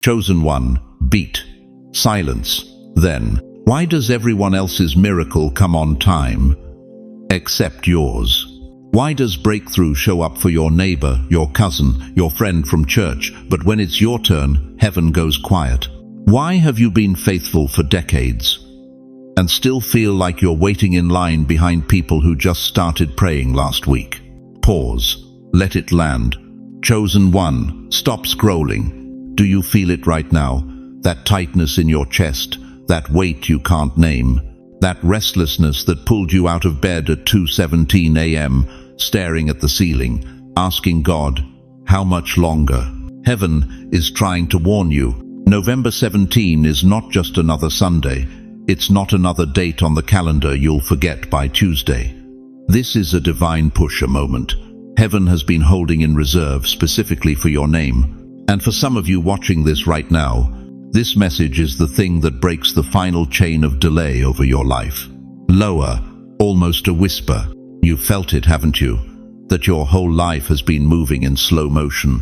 Chosen one, beat. Silence. Then, why does everyone else's miracle come on time, except yours? Why does breakthrough show up for your neighbor, your cousin, your friend from church, but when it's your turn, heaven goes quiet? Why have you been faithful for decades and still feel like you're waiting in line behind people who just started praying last week? Pause. Let it land. Chosen one, stop scrolling. Do you feel it right now? That tightness in your chest, that weight you can't name, that restlessness that pulled you out of bed at 2:17 a.m., staring at the ceiling, asking God, how much longer? Heaven is trying to warn you. November 17 is not just another Sunday. It's not another date on the calendar you'll forget by Tuesday. This is a divine push, a moment Heaven has been holding in reserve specifically for your name. And for some of you watching this right now, this message is the thing that breaks the final chain of delay over your life. Lower, almost a whisper. You've felt it, haven't you? That your whole life has been moving in slow motion,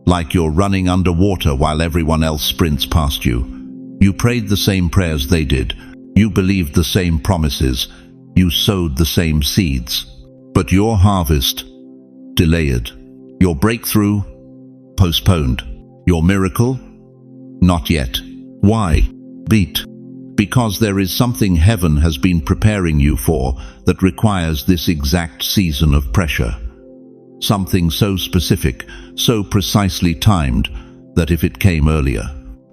like you're running underwater while everyone else sprints past you. You prayed the same prayers they did. You believed the same promises. You sowed the same seeds. But your harvest, delayed. Your breakthrough, postponed. Your miracle, not yet. Why? Beat. Because there is something heaven has been preparing you for that requires this exact season of pressure. Something so specific, so precisely timed, that if it came earlier,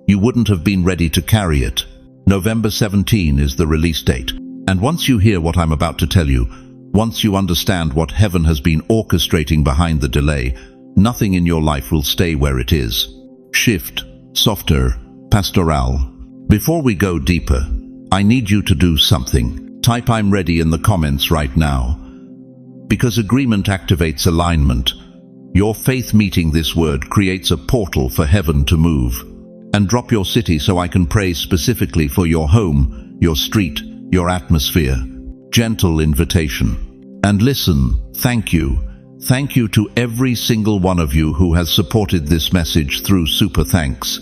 you wouldn't have been ready to carry it. November 17 is the release date. And once you hear what I'm about to tell you, once you understand what heaven has been orchestrating behind the delay, nothing in your life will stay where it is. Shift, softer, pastoral. Before we go deeper, I need you to do something. Type "I'm ready" in the comments right now. Because agreement activates alignment. Your faith meeting this word creates a portal for heaven to move. And drop your city so I can pray specifically for your home, your street, your atmosphere. Gentle invitation. And listen, thank you. Thank you to every single one of you who has supported this message through super thanks.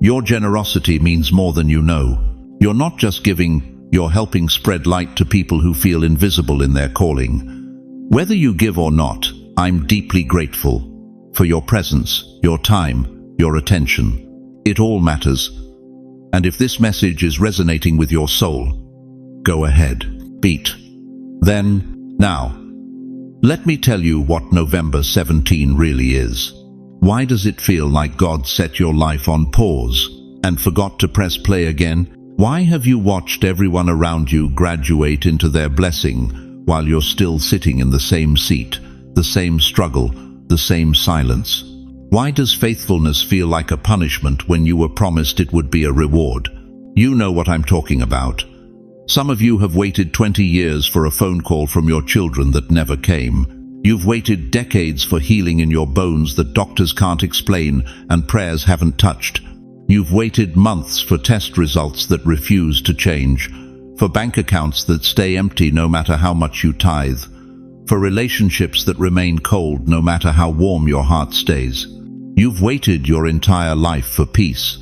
Your generosity means more than you know. You're not just giving, you're helping spread light to people who feel invisible in their calling. Whether you give or not, I'm deeply grateful for your presence, your time, your attention. It all matters. And if this message is resonating with your soul, go ahead, beat. Then, now, let me tell you what November 17 really is. Why does it feel like God set your life on pause and forgot to press play again? Why have you watched everyone around you graduate into their blessing while you're still sitting in the same seat, the same struggle, the same silence? Why does faithfulness feel like a punishment when you were promised it would be a reward? You know what I'm talking about. Some of you have waited 20 years for a phone call from your children that never came. You've waited decades for healing in your bones that doctors can't explain and prayers haven't touched. You've waited months for test results that refuse to change, for bank accounts that stay empty no matter how much you tithe, for relationships that remain cold no matter how warm your heart stays. You've waited your entire life for peace,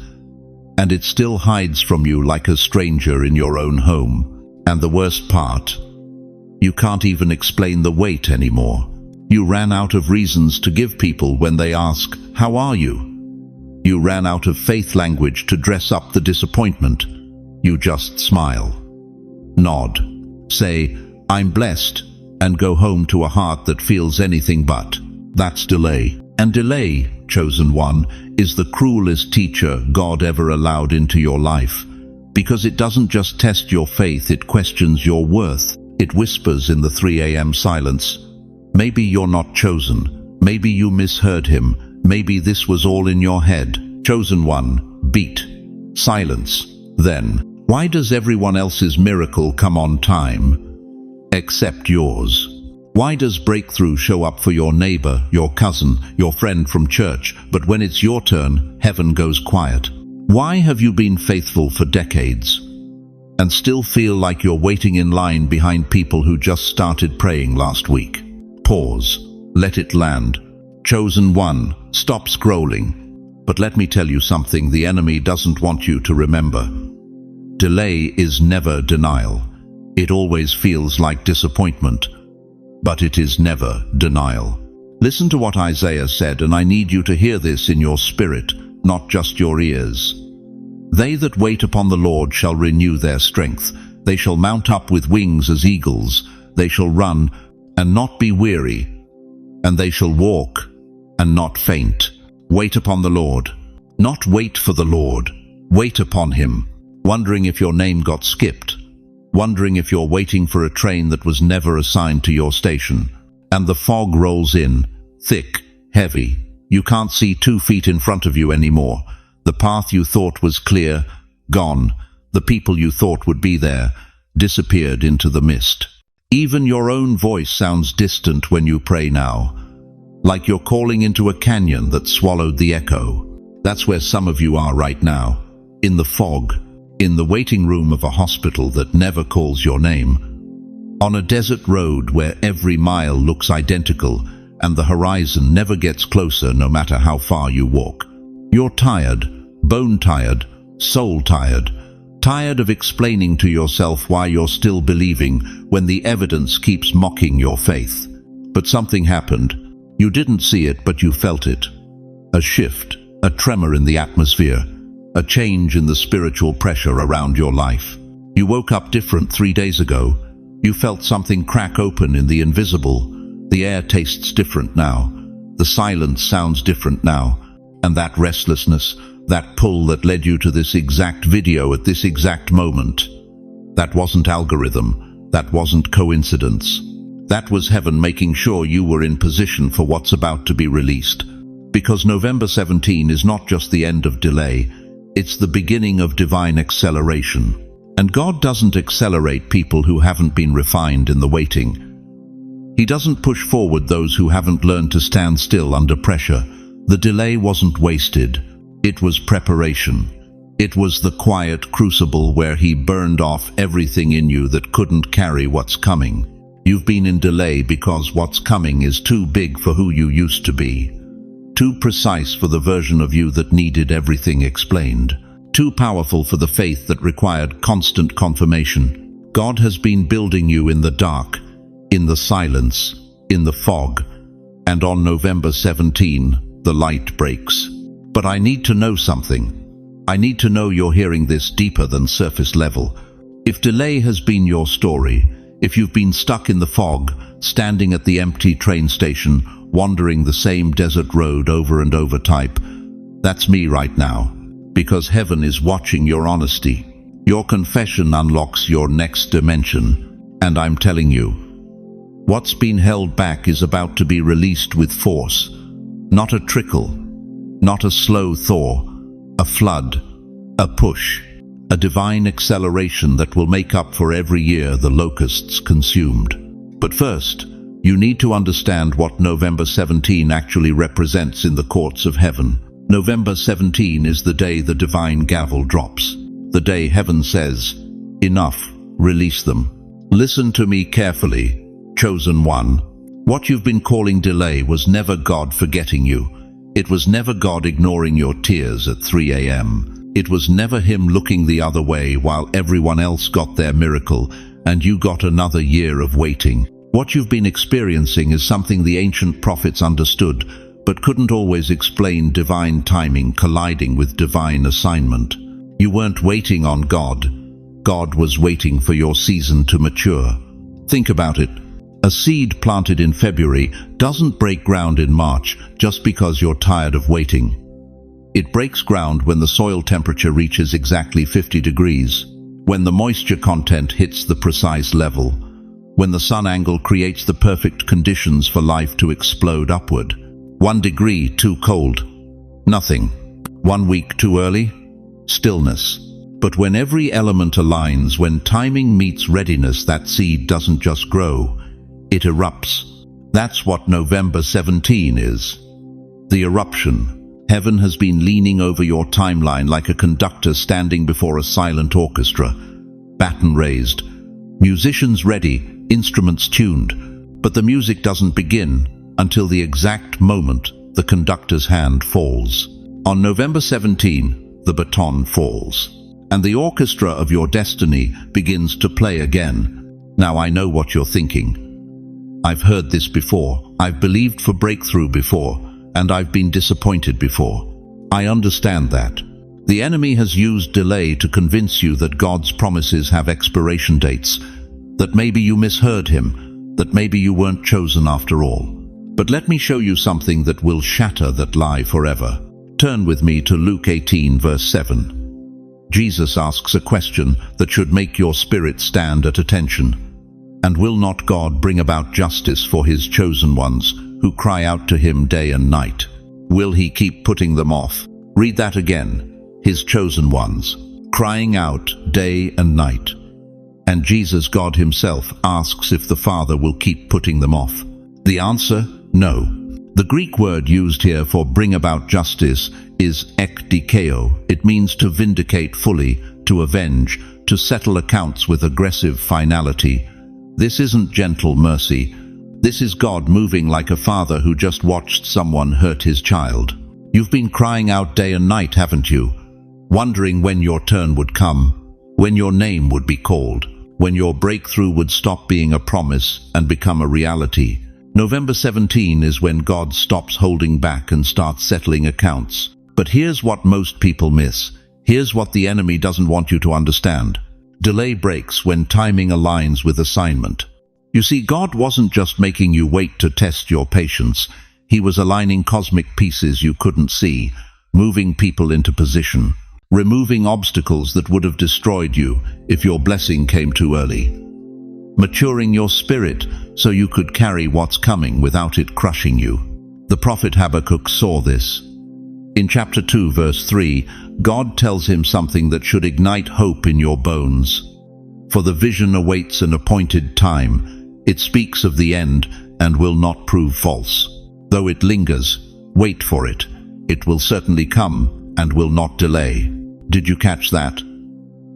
and it still hides from you like a stranger in your own home. And the worst part, you can't even explain the wait anymore. You ran out of reasons to give people when they ask, "How are you?" You ran out of faith language to dress up the disappointment. You just smile, nod, say, "I'm blessed," and go home to a heart that feels anything but. That's delay. And delay, chosen one, is the cruelest teacher God ever allowed into your life. Because it doesn't just test your faith, it questions your worth. It whispers in the 3 a.m. silence, maybe you're not chosen. Maybe you misheard him. Maybe this was all in your head. Chosen one, beat. Silence. Then, why does everyone else's miracle come on time, except yours? Why does breakthrough show up for your neighbor, your cousin, your friend from church, but when it's your turn, heaven goes quiet? Why have you been faithful for decades and still feel like you're waiting in line behind people who just started praying last week? Pause. Let it land. Chosen one, stop scrolling. But let me tell you something the enemy doesn't want you to remember. Delay is never denial. It always feels like disappointment, but it is never denial. Listen to what Isaiah said, and I need you to hear this in your spirit, not just your ears. They that wait upon the Lord shall renew their strength. They shall mount up with wings as eagles. They shall run and not be weary, and they shall walk and not faint. Wait upon the Lord. Not wait for the Lord. Wait upon him. Wondering if your name got skipped. Wondering if you're waiting for a train that was never assigned to your station. And the fog rolls in, thick, heavy. You can't see 2 feet in front of you anymore. The path you thought was clear, gone. The people you thought would be there, disappeared into the mist. Even your own voice sounds distant when you pray now, like you're calling into a canyon that swallowed the echo. That's where some of you are right now, in the fog, in the waiting room of a hospital that never calls your name, on a desert road where every mile looks identical and the horizon never gets closer no matter how far you walk. You're tired, bone tired, soul tired, tired of explaining to yourself why you're still believing when the evidence keeps mocking your faith. But something happened. You didn't see it, but you felt it. A shift, a tremor in the atmosphere, a change in the spiritual pressure around your life. You woke up different 3 days ago. You felt something crack open in the invisible. The air tastes different now. The silence sounds different now. And that restlessness, that pull that led you to this exact video at this exact moment, that wasn't algorithm, that wasn't coincidence. That was heaven making sure you were in position for what's about to be released. Because November 17 is not just the end of delay, it's the beginning of divine acceleration. And God doesn't accelerate people who haven't been refined in the waiting. He doesn't push forward those who haven't learned to stand still under pressure. The delay wasn't wasted. It was preparation. It was the quiet crucible where he burned off everything in you that couldn't carry what's coming. You've been in delay because what's coming is too big for who you used to be. Too precise for the version of you that needed everything explained. Too powerful for the faith that required constant confirmation. God has been building you in the dark, in the silence, in the fog. And on November 17, the light breaks. But I need to know something. I need to know you're hearing this deeper than surface level. If delay has been your story, if you've been stuck in the fog, standing at the empty train station, wandering the same desert road over and over type, that's me right now. Because heaven is watching your honesty. Your confession unlocks your next dimension. And I'm telling you, what's been held back is about to be released with force. Not a trickle, not a slow thaw, a flood, a push, a divine acceleration that will make up for every year the locusts consumed. But first, you need to understand what November 17 actually represents in the courts of heaven. November 17 is the day the divine gavel drops. The day heaven says, "Enough, release them." Listen to me carefully, chosen one. What you've been calling delay was never God forgetting you. It was never God ignoring your tears at 3 a.m. It was never him looking the other way while everyone else got their miracle and you got another year of waiting. What you've been experiencing is something the ancient prophets understood, but couldn't always explain: divine timing colliding with divine assignment. You weren't waiting on God. God was waiting for your season to mature. Think about it. A seed planted in February doesn't break ground in March just because you're tired of waiting. It breaks ground when the soil temperature reaches exactly 50 degrees, when the moisture content hits the precise level, when the sun angle creates the perfect conditions for life to explode upward. 1 degree too cold, nothing. 1 week too early, stillness. But when every element aligns, when timing meets readiness, that seed doesn't just grow, it erupts. That's what November 17 is. The eruption. Heaven has been leaning over your timeline like a conductor standing before a silent orchestra. Baton raised. Musicians ready, instruments tuned. But the music doesn't begin until the exact moment the conductor's hand falls. On November 17, the baton falls, and the orchestra of your destiny begins to play again. Now I know what you're thinking. I've heard this before. I've believed for breakthrough before, and I've been disappointed before. I understand that. The enemy has used delay to convince you that God's promises have expiration dates, that maybe you misheard him, that maybe you weren't chosen after all. But let me show you something that will shatter that lie forever. Turn with me to Luke 18, verse 7. Jesus asks a question that should make your spirit stand at attention. And will not God bring about justice for his chosen ones who cry out to him day and night? Will he keep putting them off? Read that again. His chosen ones, crying out day and night. And Jesus, God himself, asks if the Father will keep putting them off. The answer, no. The Greek word used here for bring about justice is ekdikeo. It means to vindicate fully, to avenge, to settle accounts with aggressive finality. This isn't gentle mercy. This is God moving like a father who just watched someone hurt his child. You've been crying out day and night, haven't you? Wondering when your turn would come, when your name would be called, when your breakthrough would stop being a promise and become a reality. November 17 is when God stops holding back and starts settling accounts. But here's what most people miss. Here's what the enemy doesn't want you to understand. Delay breaks when timing aligns with assignment. You see, God wasn't just making you wait to test your patience. He was aligning cosmic pieces you couldn't see, moving people into position, removing obstacles that would have destroyed you if your blessing came too early, maturing your spirit so you could carry what's coming without it crushing you. The prophet Habakkuk saw this. In chapter 2, verse 3, God tells him something that should ignite hope in your bones. For the vision awaits an appointed time. It speaks of the end and will not prove false. Though it lingers, wait for it. It will certainly come and will not delay. Did you catch that?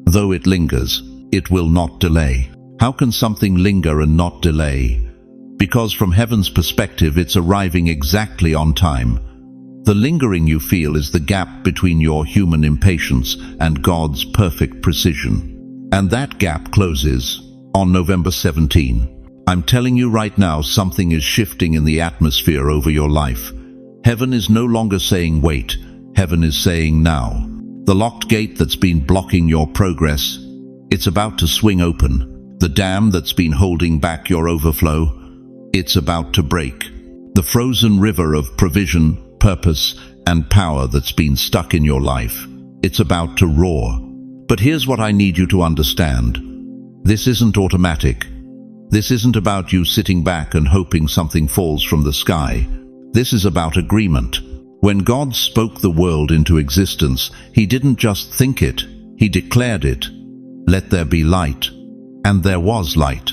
Though it lingers, it will not delay. How can something linger and not delay? Because from heaven's perspective, it's arriving exactly on time. The lingering you feel is the gap between your human impatience and God's perfect precision. And that gap closes on November 17. I'm telling you right now, something is shifting in the atmosphere over your life. Heaven is no longer saying wait. Heaven is saying now. The locked gate that's been blocking your progress, it's about to swing open. The dam that's been holding back your overflow, it's about to break. The frozen river of provision, purpose, and power that's been stuck in your life, it's about to roar. But here's what I need you to understand. This isn't automatic. This isn't about you sitting back and hoping something falls from the sky. This is about agreement. When God spoke the world into existence, he didn't just think it, he declared it. Let there be light. And there was light.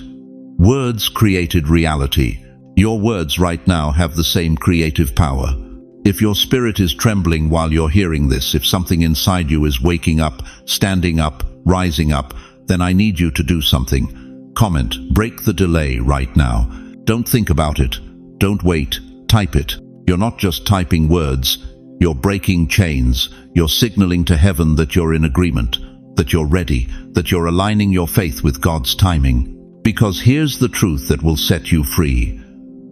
Words created reality. Your words right now have the same creative power. If your spirit is trembling while you're hearing this, if something inside you is waking up, standing up, rising up, then I need you to do something. Comment, break the delay right now. Don't think about it. Don't wait. Type it. You're not just typing words. You're breaking chains. You're signaling to heaven that you're in agreement, that you're ready, that you're aligning your faith with God's timing. Because here's the truth that will set you free.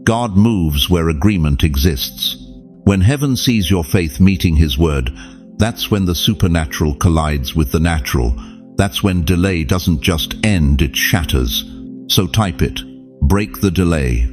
God moves where agreement exists. When heaven sees your faith meeting his word, that's when the supernatural collides with the natural. That's when delay doesn't just end, it shatters. So type it. Break the delay.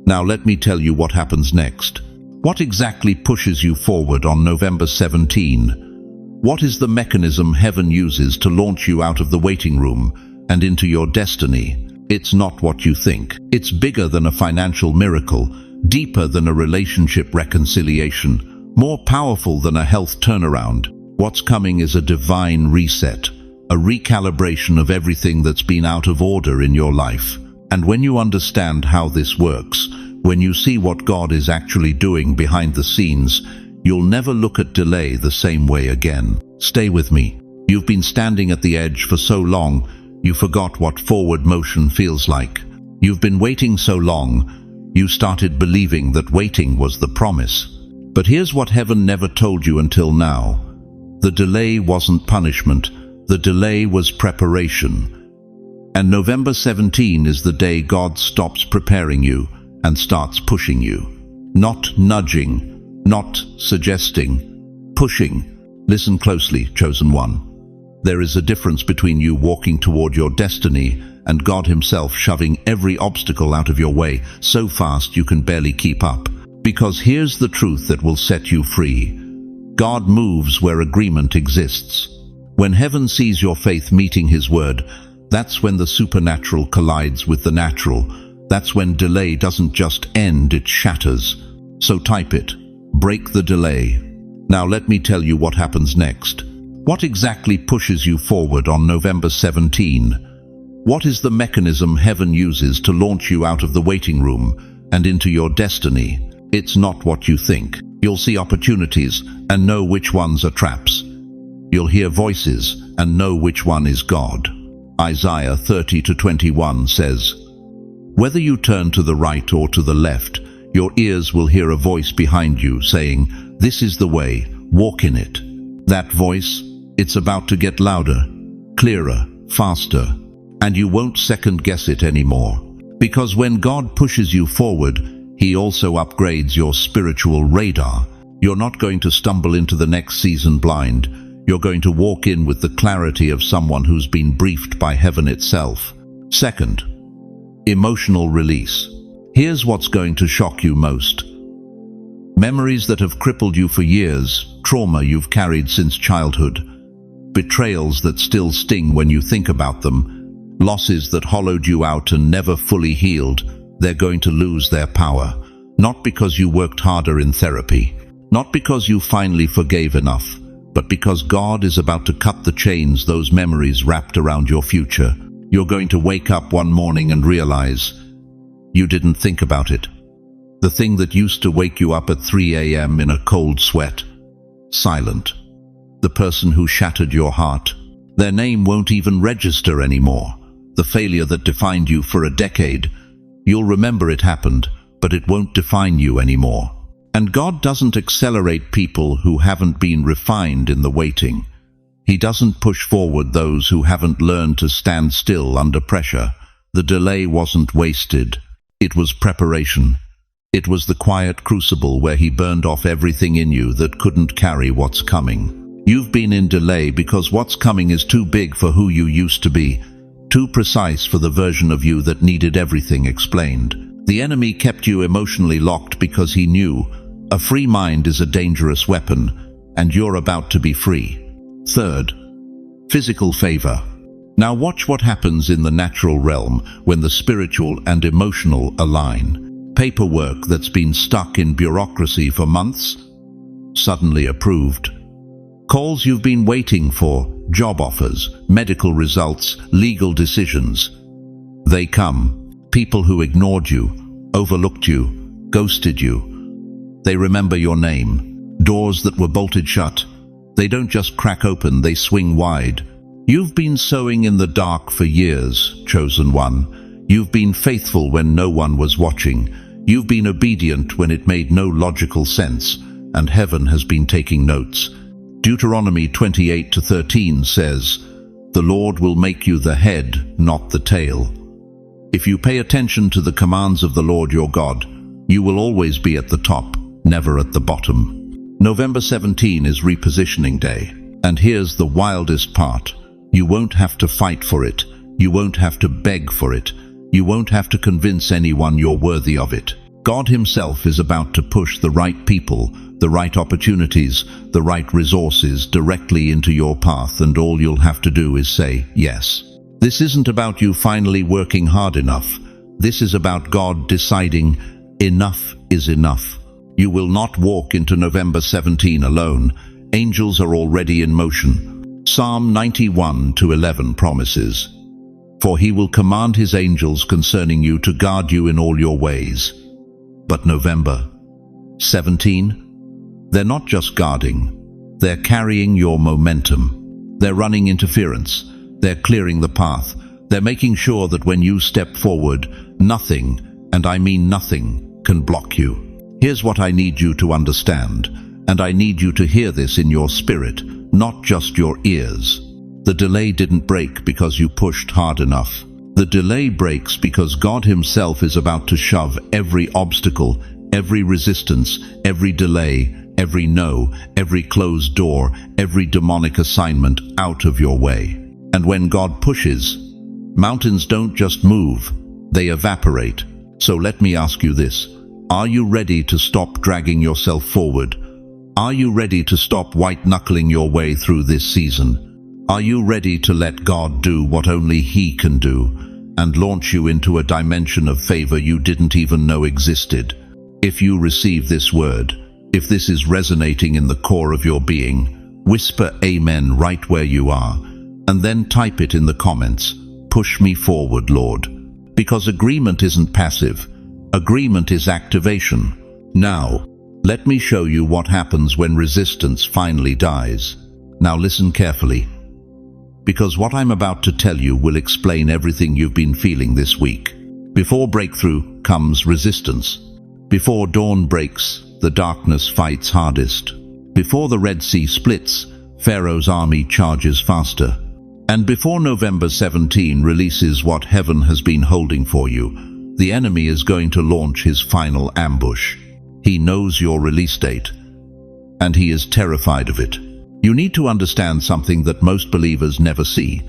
Now let me tell you what happens next. What exactly pushes you forward on November 17? What is the mechanism heaven uses to launch you out of the waiting room and into your destiny? It's not what you think. It's bigger than a financial miracle, deeper than a relationship reconciliation, more powerful than a health turnaround. What's coming is a divine reset, a recalibration of everything that's been out of order in your life. And when you understand how this works, when you see what God is actually doing behind the scenes, you'll never look at delay the same way again. Stay with me. You've been standing at the edge for so long, you forgot what forward motion feels like. You've been waiting so long, you started believing that waiting was the promise. But here's what heaven never told you until now. The delay wasn't punishment. The delay was preparation. And November 17 is the day God stops preparing you and starts pushing you. Not nudging, not suggesting, pushing. Listen closely, chosen one. There is a difference between you walking toward your destiny and God Himself shoving every obstacle out of your way so fast you can barely keep up. Because here's the truth that will set you free. God moves where agreement exists. When heaven sees your faith meeting His word, that's when the supernatural collides with the natural. That's when delay doesn't just end, it shatters. So type it. Break the delay. Now let me tell you what happens next. What exactly pushes you forward on November 17? What is the mechanism heaven uses to launch you out of the waiting room and into your destiny? It's not what you think. You'll see opportunities and know which ones are traps. You'll hear voices and know which one is God. Isaiah 30:21 says, "Whether you turn to the right or to the left, your ears will hear a voice behind you saying, 'This is the way, walk in it.'" That voice, it's about to get louder, clearer, faster, and you won't second-guess it anymore. Because when God pushes you forward, He also upgrades your spiritual radar. You're not going to stumble into the next season blind. You're going to walk in with the clarity of someone who's been briefed by heaven itself. Second, emotional release. Here's what's going to shock you most. Memories that have crippled you for years, trauma you've carried since childhood, betrayals that still sting when you think about them, losses that hollowed you out and never fully healed, they're going to lose their power. Not because you worked harder in therapy, not because you finally forgave enough, but because God is about to cut the chains those memories wrapped around your future. You're going to wake up one morning and realize you didn't think about it. The thing that used to wake you up at 3 a.m. in a cold sweat. Silent. The person who shattered your heart. Their name won't even register anymore. The failure that defined you for a decade. You'll remember it happened, but it won't define you anymore. And God doesn't accelerate people who haven't been refined in the waiting. He doesn't push forward those who haven't learned to stand still under pressure. The delay wasn't wasted. It was preparation. It was the quiet crucible where He burned off everything in you that couldn't carry what's coming. You've been in delay because what's coming is too big for who you used to be, too precise for the version of you that needed everything explained. The enemy kept you emotionally locked because he knew a free mind is a dangerous weapon, and you're about to be free. Third, physical favor. Now watch what happens in the natural realm when the spiritual and emotional align. Paperwork that's been stuck in bureaucracy for months, suddenly approved. Calls you've been waiting for, job offers, medical results, legal decisions. They come. People who ignored you, overlooked you, ghosted you. They remember your name. Doors that were bolted shut. They don't just crack open, they swing wide. You've been sowing in the dark for years, chosen one. You've been faithful when no one was watching. You've been obedient when it made no logical sense, and heaven has been taking notes. Deuteronomy 28:13 says, "The Lord will make you the head, not the tail." If you pay attention to the commands of the Lord your God, you will always be at the top, never at the bottom. November 17 is repositioning day. And here's the wildest part. You won't have to fight for it. You won't have to beg for it. You won't have to convince anyone you're worthy of it. God Himself is about to push the right people, the right opportunities, the right resources directly into your path, and all you'll have to do is say yes. This isn't about you finally working hard enough. This is about God deciding enough is enough. You will not walk into November 17 alone. Angels are already in motion. Psalm 91:11 promises, "For He will command His angels concerning you to guard you in all your ways." But November 17, they're not just guarding. They're carrying your momentum. They're running interference. They're clearing the path. They're making sure that when you step forward, nothing, and I mean nothing, can block you. Here's what I need you to understand, and I need you to hear this in your spirit, not just your ears. The delay didn't break because you pushed hard enough. The delay breaks because God Himself is about to shove every obstacle, every resistance, every delay, every no, every closed door, every demonic assignment out of your way. And when God pushes, mountains don't just move, they evaporate. So let me ask you this. Are you ready to stop dragging yourself forward? Are you ready to stop white-knuckling your way through this season? Are you ready to let God do what only He can do and launch you into a dimension of favor you didn't even know existed? If you receive this word, if this is resonating in the core of your being, whisper amen right where you are, and then type it in the comments. Push me forward, Lord. Because agreement isn't passive. Agreement is activation. Now, let me show you what happens when resistance finally dies. Now listen carefully, because what I'm about to tell you will explain everything you've been feeling this week. Before breakthrough comes resistance. Before dawn breaks, the darkness fights hardest. Before the Red Sea splits, Pharaoh's army charges faster. And before November 17 releases what heaven has been holding for you, the enemy is going to launch his final ambush. He knows your release date, and he is terrified of it. You need to understand something that most believers never see.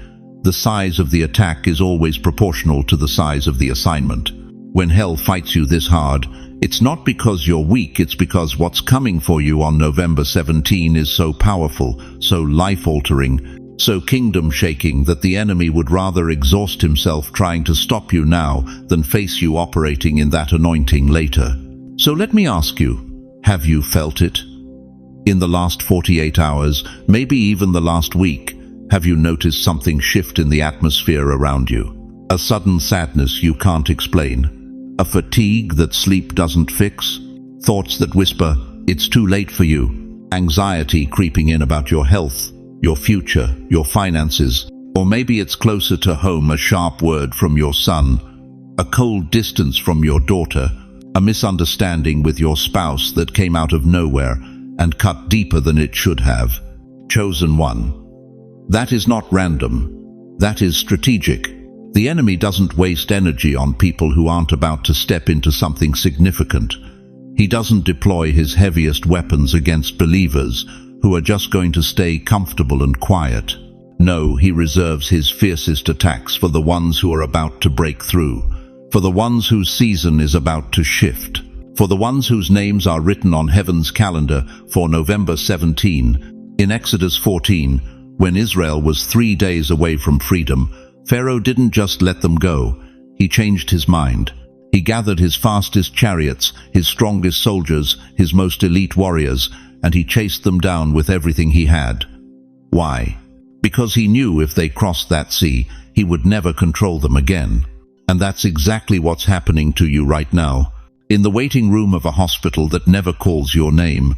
The size of the attack is always proportional to the size of the assignment. When hell fights you this hard, it's not because you're weak, it's because what's coming for you on November 17 is so powerful, so life-altering, so kingdom-shaking that the enemy would rather exhaust himself trying to stop you now than face you operating in that anointing later. So let me ask you, have you felt it? In the last 48 hours, maybe even the last week, have you noticed something shift in the atmosphere around you? A sudden sadness you can't explain? A fatigue that sleep doesn't fix? Thoughts that whisper, it's too late for you? Anxiety creeping in about your health, your future, your finances, or maybe it's closer to home, a sharp word from your son, a cold distance from your daughter, a misunderstanding with your spouse that came out of nowhere and cut deeper than it should have. Chosen one. That is not random. That is strategic. The enemy doesn't waste energy on people who aren't about to step into something significant. He doesn't deploy his heaviest weapons against believers who are just going to stay comfortable and quiet. No, he reserves his fiercest attacks for the ones who are about to break through, for the ones whose season is about to shift, for the ones whose names are written on heaven's calendar for November 17. In Exodus 14, when Israel was 3 days away from freedom, Pharaoh didn't just let them go. He changed his mind. He gathered his fastest chariots, his strongest soldiers, his most elite warriors, and he chased them down with everything he had. Why? Because he knew if they crossed that sea, he would never control them again. And that's exactly what's happening to you right now. In the waiting room of a hospital that never calls your name,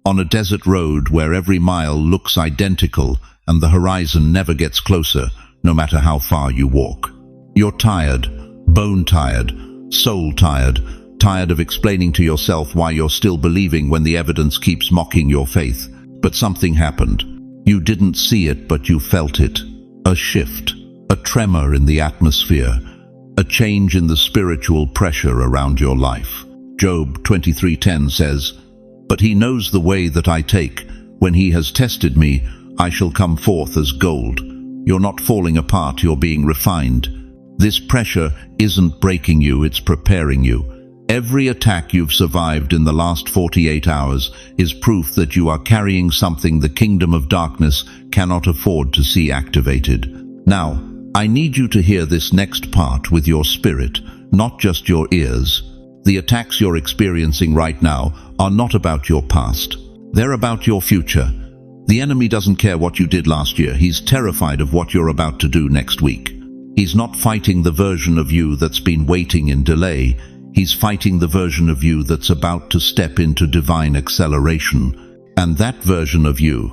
on a desert road where every mile looks identical and the horizon never gets closer, no matter how far you walk. You're tired, bone-tired, soul-tired, tired of explaining to yourself why you're still believing when the evidence keeps mocking your faith. But something happened. You didn't see it, but you felt it. A shift, a tremor in the atmosphere, a change in the spiritual pressure around your life. Job 23:10 says, "But he knows the way that I take. When he has tested me, I shall come forth as gold." You're not falling apart, you're being refined. This pressure isn't breaking you, it's preparing you. Every attack you've survived in the last 48 hours is proof that you are carrying something the kingdom of darkness cannot afford to see activated. Now, I need you to hear this next part with your spirit, not just your ears. The attacks you're experiencing right now are not about your past. They're about your future. The enemy doesn't care what you did last year. He's terrified of what you're about to do next week. He's not fighting the version of you that's been waiting in delay. He's fighting the version of you that's about to step into divine acceleration. And that version of you,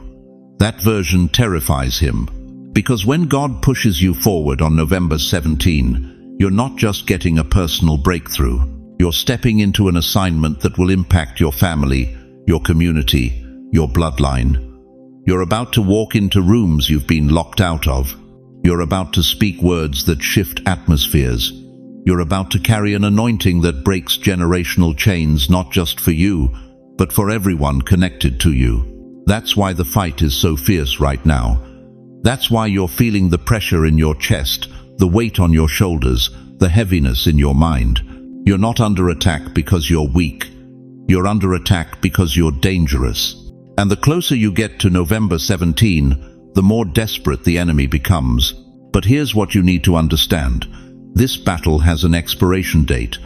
that version terrifies him. Because when God pushes you forward on November 17, you're not just getting a personal breakthrough. You're stepping into an assignment that will impact your family, your community, your bloodline. You're about to walk into rooms you've been locked out of. You're about to speak words that shift atmospheres. You're about to carry an anointing that breaks generational chains, not just for you, but for everyone connected to you. That's why the fight is so fierce right now. That's why you're feeling the pressure in your chest, the weight on your shoulders, the heaviness in your mind. You're not under attack because you're weak. You're under attack because you're dangerous. And the closer you get to November 17, the more desperate the enemy becomes. But here's what you need to understand. This battle has an expiration date.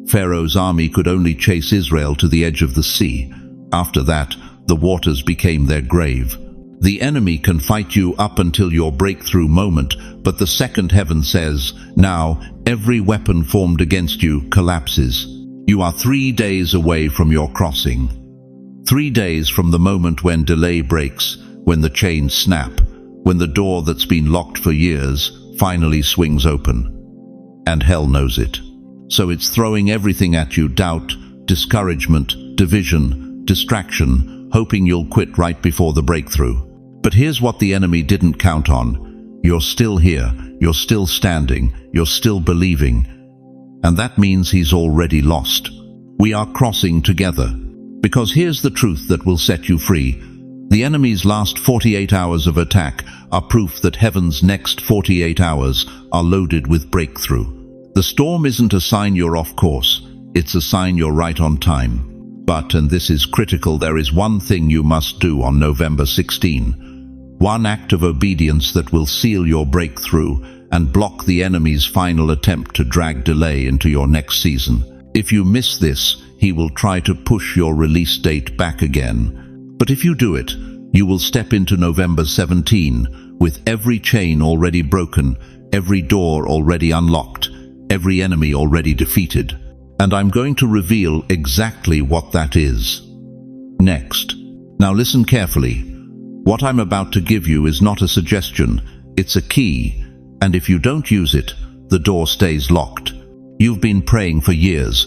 Pharaoh's army could only chase Israel to the edge of the sea. After that, the waters became their grave. The enemy can fight you up until your breakthrough moment, but the second heaven says, now, every weapon formed against you collapses. You are 3 days away from your crossing. 3 days from the moment when delay breaks, when the chains snap, when the door that's been locked for years finally swings open. And hell knows it. So it's throwing everything at you: doubt, discouragement, division, distraction, hoping you'll quit right before the breakthrough. But here's what the enemy didn't count on. You're still here, you're still standing, you're still believing. And that means he's already lost. We are crossing together. Because here's the truth that will set you free. The enemy's last 48 hours of attack are proof that heaven's next 48 hours are loaded with breakthrough. The storm isn't a sign you're off course, it's a sign you're right on time. But, and this is critical, there is one thing you must do on November 16. One act of obedience that will seal your breakthrough and block the enemy's final attempt to drag delay into your next season. If you miss this, he will try to push your release date back again. But if you do it, you will step into November 17 with every chain already broken, every door already unlocked, every enemy already defeated. And I'm going to reveal exactly what that is next. Now listen carefully. What I'm about to give you is not a suggestion, it's a key. And if you don't use it, the door stays locked. You've been praying for years.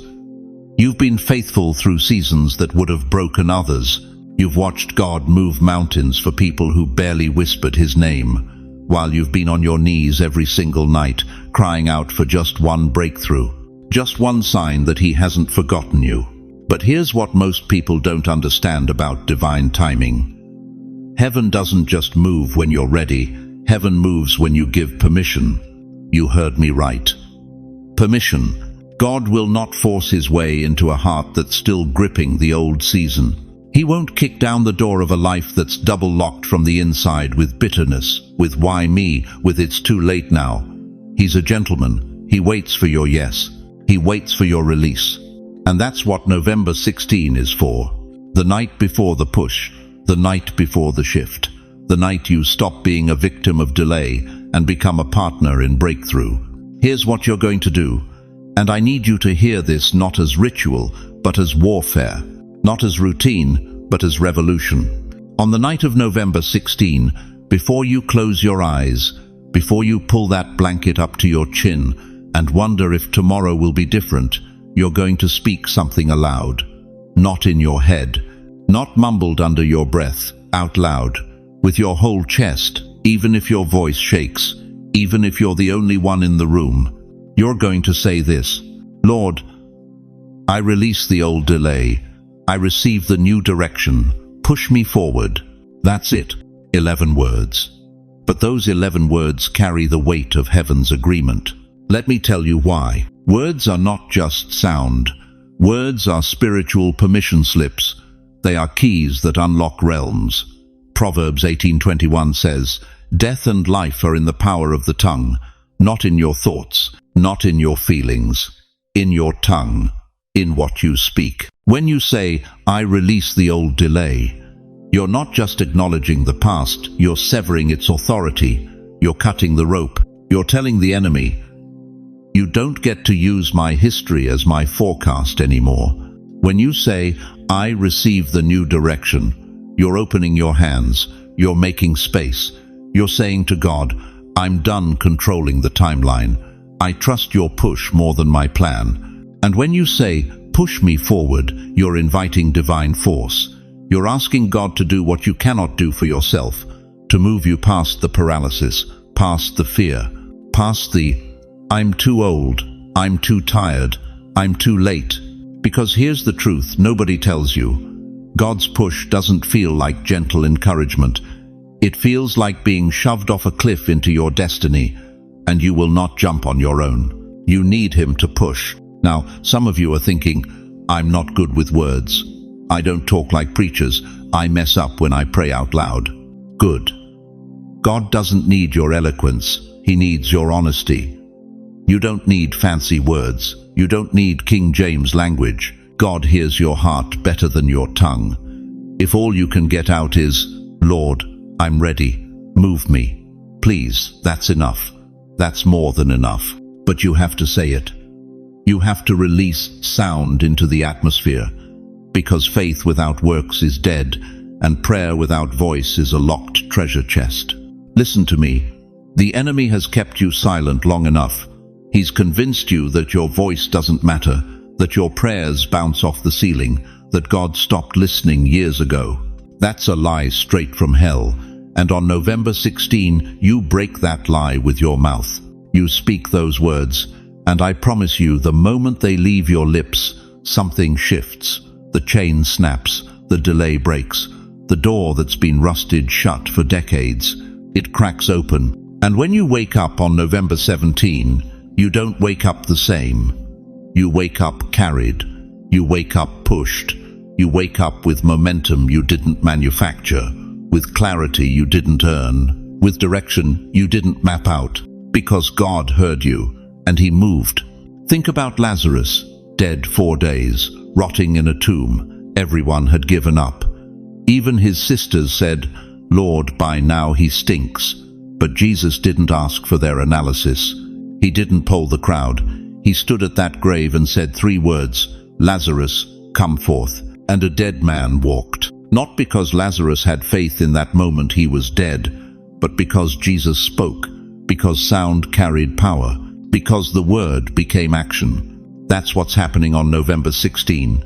You've been faithful through seasons that would have broken others. You've watched God move mountains for people who barely whispered his name, while you've been on your knees every single night, crying out for just one breakthrough, just one sign that he hasn't forgotten you. But here's what most people don't understand about divine timing. Heaven doesn't just move when you're ready. Heaven moves when you give permission. You heard me right. Permission. God will not force his way into a heart that's still gripping the old season. He won't kick down the door of a life that's double locked from the inside with bitterness, with why me, with it's too late now. He's a gentleman. He waits for your yes. He waits for your release. And that's what November 16 is for. The night before the push, the night before the shift, the night you stop being a victim of delay and become a partner in breakthrough. Here's what you're going to do. And I need you to hear this not as ritual, but as warfare. Not as routine, but as revolution. On the night of November 16, before you close your eyes, before you pull that blanket up to your chin and wonder if tomorrow will be different, you're going to speak something aloud. Not in your head, not mumbled under your breath, out loud, with your whole chest, even if your voice shakes, even if you're the only one in the room. You're going to say this: Lord, I release the old delay. I receive the new direction. Push me forward. That's it. 11 words. But those 11 words carry the weight of heaven's agreement. Let me tell you why. Words are not just sound. Words are spiritual permission slips. They are keys that unlock realms. Proverbs 18:21 says, "Death and life are in the power of the tongue, not in your thoughts, not in your feelings, in your tongue, in what you speak." When you say, "I release the old delay," you're not just acknowledging the past, you're severing its authority, you're cutting the rope, you're telling the enemy, "You don't get to use my history as my forecast anymore." When you say, "I receive the new direction," you're opening your hands, you're making space, you're saying to God, "I'm done controlling the timeline. I trust your push more than my plan." And when you say, push me forward, you're inviting divine force. You're asking God to do what you cannot do for yourself, to move you past the paralysis, past the fear, past the, I'm too old, I'm too tired, I'm too late. Because here's the truth nobody tells you. God's push doesn't feel like gentle encouragement. It feels like being shoved off a cliff into your destiny, and you will not jump on your own. You need Him to push. Now, some of you are thinking, I'm not good with words. I don't talk like preachers. I mess up when I pray out loud. Good. God doesn't need your eloquence. He needs your honesty. You don't need fancy words. You don't need King James language. God hears your heart better than your tongue. If all you can get out is, Lord, I'm ready. Move me. Please, that's enough. That's more than enough. But you have to say it. You have to release sound into the atmosphere, because faith without works is dead, and prayer without voice is a locked treasure chest. Listen to me. The enemy has kept you silent long enough. He's convinced you that your voice doesn't matter, that your prayers bounce off the ceiling, that God stopped listening years ago. That's a lie straight from hell. And on November 16, you break that lie with your mouth. You speak those words, and I promise you, the moment they leave your lips, something shifts. The chain snaps, the delay breaks, the door that's been rusted shut for decades, it cracks open. And when you wake up on November 17, you don't wake up the same. You wake up carried. You wake up pushed. You wake up with momentum you didn't manufacture, with clarity you didn't earn, with direction you didn't map out, because God heard you, and He moved. Think about Lazarus, dead 4 days, rotting in a tomb. Everyone had given up. Even his sisters said, Lord, by now he stinks. But Jesus didn't ask for their analysis. He didn't poll the crowd. He stood at that grave and said 3 words, Lazarus, come forth. And a dead man walked. Not because Lazarus had faith in that moment he was dead, but because Jesus spoke, because sound carried power, because the word became action. That's what's happening on November 16.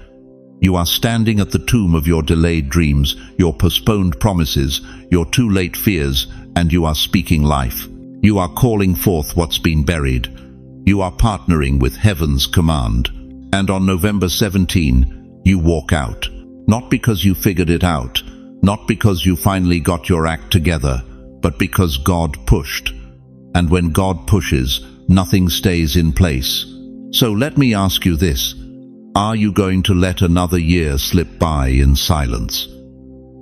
You are standing at the tomb of your delayed dreams, your postponed promises, your too late fears, and you are speaking life. You are calling forth what's been buried. You are partnering with heaven's command. And on November 17, you walk out. Not because you figured it out, not because you finally got your act together, but because God pushed. And when God pushes, nothing stays in place. So let me ask you this. Are you going to let another year slip by in silence?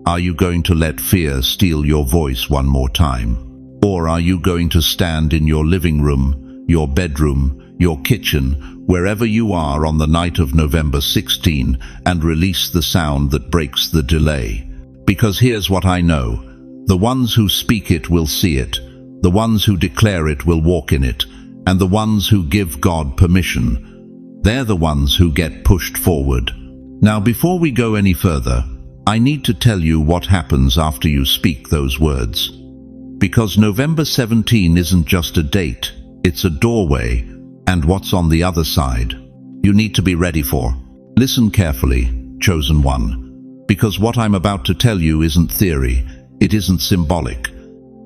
Are you going to let fear steal your voice one more time? Or are you going to stand in your living room, your bedroom, your kitchen, wherever you are on the night of November 16 and release the sound that breaks the delay? Because here's what I know. The ones who speak it will see it. The ones who declare it will walk in it. And the ones who give God permission, they're the ones who get pushed forward. Now, before we go any further, I need to tell you what happens after you speak those words. Because November 17 isn't just a date, it's a doorway, and what's on the other side, you need to be ready for. Listen carefully, chosen one, because what I'm about to tell you isn't theory, it isn't symbolic.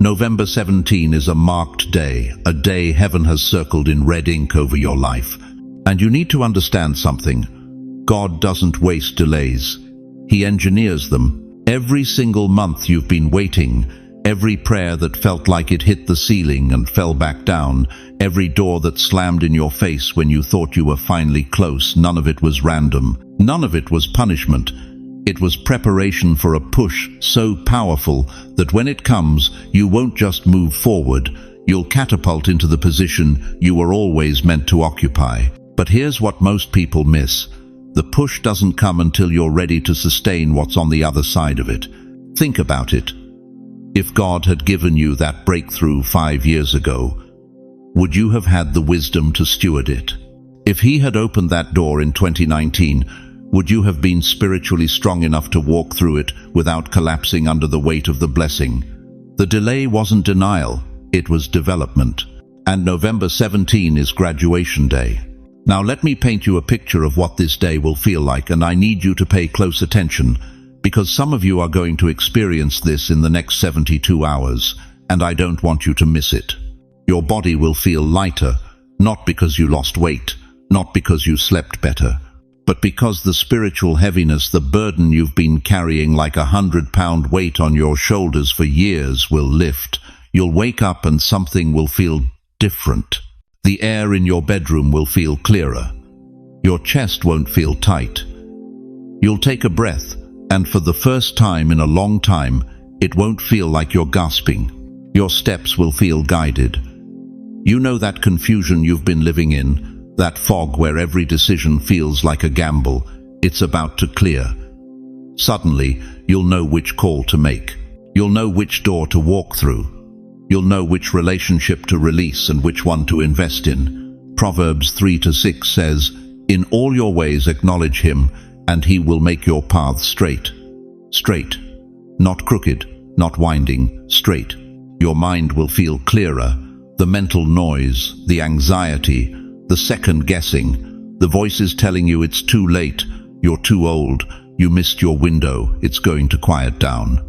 November 17 is a marked day, a day heaven has circled in red ink over your life. And you need to understand something. God doesn't waste delays. He engineers them. Every single month you've been waiting, every prayer that felt like it hit the ceiling and fell back down, every door that slammed in your face when you thought you were finally close, none of it was random. None of it was punishment. It was preparation for a push so powerful that when it comes, you won't just move forward, you'll catapult into the position you were always meant to occupy. But here's what most people miss. The push doesn't come until you're ready to sustain what's on the other side of it. Think about it. If God had given you that breakthrough 5 years ago, would you have had the wisdom to steward it? If He had opened that door in 2019, would you have been spiritually strong enough to walk through it without collapsing under the weight of the blessing? The delay wasn't denial, it was development. And November 17 is graduation day. Now let me paint you a picture of what this day will feel like, and I need you to pay close attention, because some of you are going to experience this in the next 72 hours, and I don't want you to miss it. Your body will feel lighter, not because you lost weight, not because you slept better, but because the spiritual heaviness, the burden you've been carrying like 100-pound weight on your shoulders for years, will lift. You'll wake up and something will feel different. The air in your bedroom will feel clearer. Your chest won't feel tight. You'll take a breath, and for the first time in a long time, it won't feel like you're gasping. Your steps will feel guided. You know that confusion you've been living in, that fog where every decision feels like a gamble. It's about to clear. Suddenly, you'll know which call to make. You'll know which door to walk through. You'll know which relationship to release and which one to invest in. Proverbs 3-6 says, "In all your ways acknowledge him, and he will make your path straight." Straight. Not crooked, not winding, straight. Your mind will feel clearer. The mental noise, the anxiety, the second guessing, the voices telling you it's too late, you're too old, you missed your window, it's going to quiet down.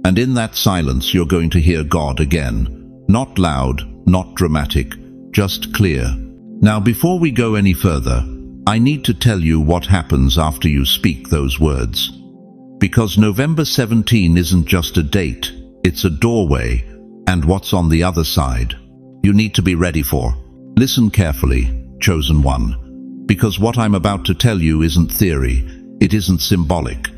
And in that silence, you're going to hear God again. Not loud, not dramatic, just clear. Now, before we go any further, I need to tell you what happens after you speak those words. Because November 17 isn't just a date, it's a doorway, and what's on the other side, you need to be ready for. Listen carefully, chosen one, because what I'm about to tell you isn't theory, it isn't symbolic.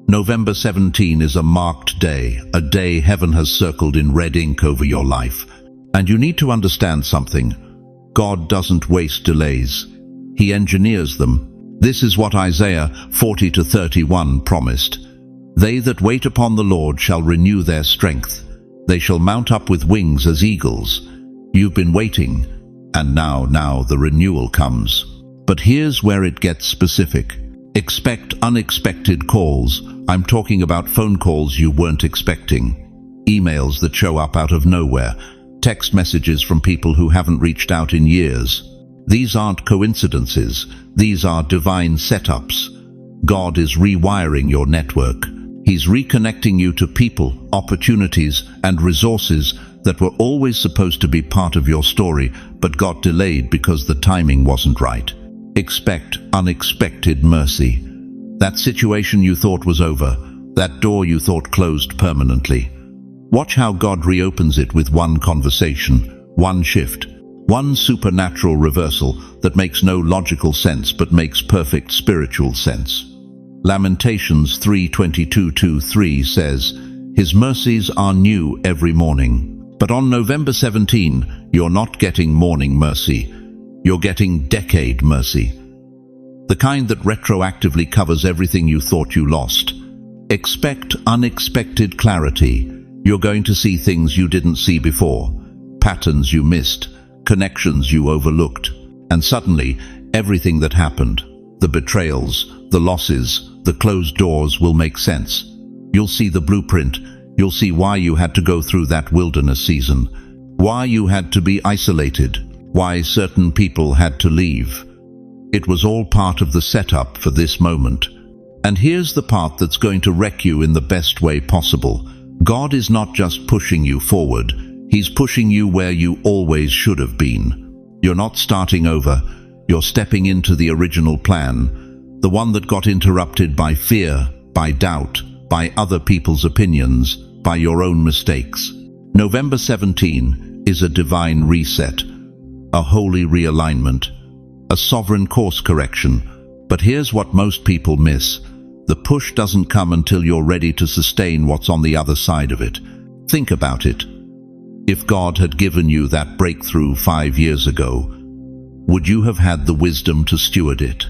November 17 is a marked day, a day heaven has circled in red ink over your life. And you need to understand something. God doesn't waste delays. He engineers them. This is what Isaiah 40-31 promised. "They that wait upon the Lord shall renew their strength. They shall mount up with wings as eagles." You've been waiting, and now the renewal comes. But here's where it gets specific. Expect unexpected calls. I'm talking about phone calls you weren't expecting. Emails that show up out of nowhere. Text messages from people who haven't reached out in years. These aren't coincidences. These are divine setups. God is rewiring your network. He's reconnecting you to people, opportunities, and resources that were always supposed to be part of your story, but got delayed because the timing wasn't right. Expect unexpected mercy. That situation you thought was over, that door you thought closed permanently. Watch how God reopens it with one conversation, one shift, one supernatural reversal that makes no logical sense but makes perfect spiritual sense. Lamentations 3:22-3 says, "His mercies are new every morning." But on November 17, you're not getting morning mercy. You're getting decade mercy. The kind that retroactively covers everything you thought you lost. Expect unexpected clarity. You're going to see things you didn't see before, patterns you missed, connections you overlooked. And suddenly, everything that happened, the betrayals, the losses, the closed doors will make sense. You'll see the blueprint. You'll see why you had to go through that wilderness season, why you had to be isolated, why certain people had to leave. It was all part of the setup for this moment. And here's the part that's going to wreck you in the best way possible. God is not just pushing you forward, He's pushing you where you always should have been. You're not starting over, you're stepping into the original plan, the one that got interrupted by fear, by doubt, by other people's opinions, by your own mistakes. November 17 is a divine reset, a holy realignment, a sovereign course correction. But here's what most people miss. The push doesn't come until you're ready to sustain what's on the other side of it. Think about it. If God had given you that breakthrough 5 years ago, would you have had the wisdom to steward it?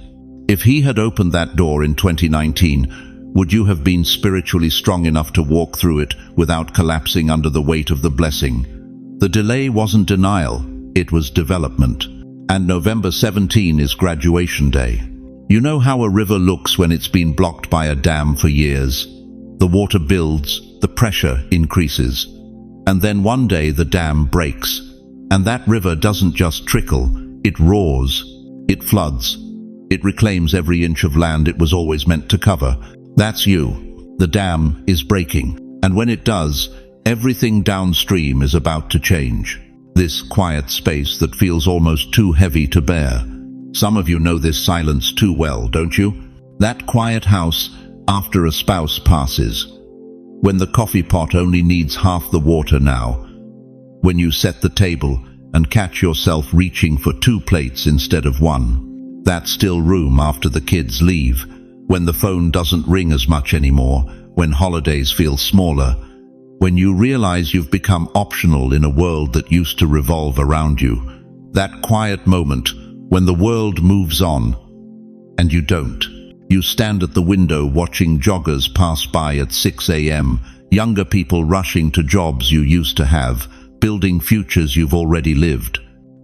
If He had opened that door in 2019, would you have been spiritually strong enough to walk through it without collapsing under the weight of the blessing? The delay wasn't denial, it was development. And November 17 is graduation day. You know how a river looks when it's been blocked by a dam for years? The water builds, the pressure increases. And then one day the dam breaks. And that river doesn't just trickle, it roars. It floods. It reclaims every inch of land it was always meant to cover. That's you. The dam is breaking. And when it does, everything downstream is about to change. This quiet space that feels almost too heavy to bear. Some of you know this silence too well, don't you? That quiet house after a spouse passes. When the coffee pot only needs half the water now. When you set the table and catch yourself reaching for 2 plates instead of 1. That still room after the kids leave. When the phone doesn't ring as much anymore. When holidays feel smaller. When you realize you've become optional in a world that used to revolve around you. That quiet moment when the world moves on and you don't. You stand at the window watching joggers pass by at 6 a.m., younger people rushing to jobs you used to have, building futures you've already lived.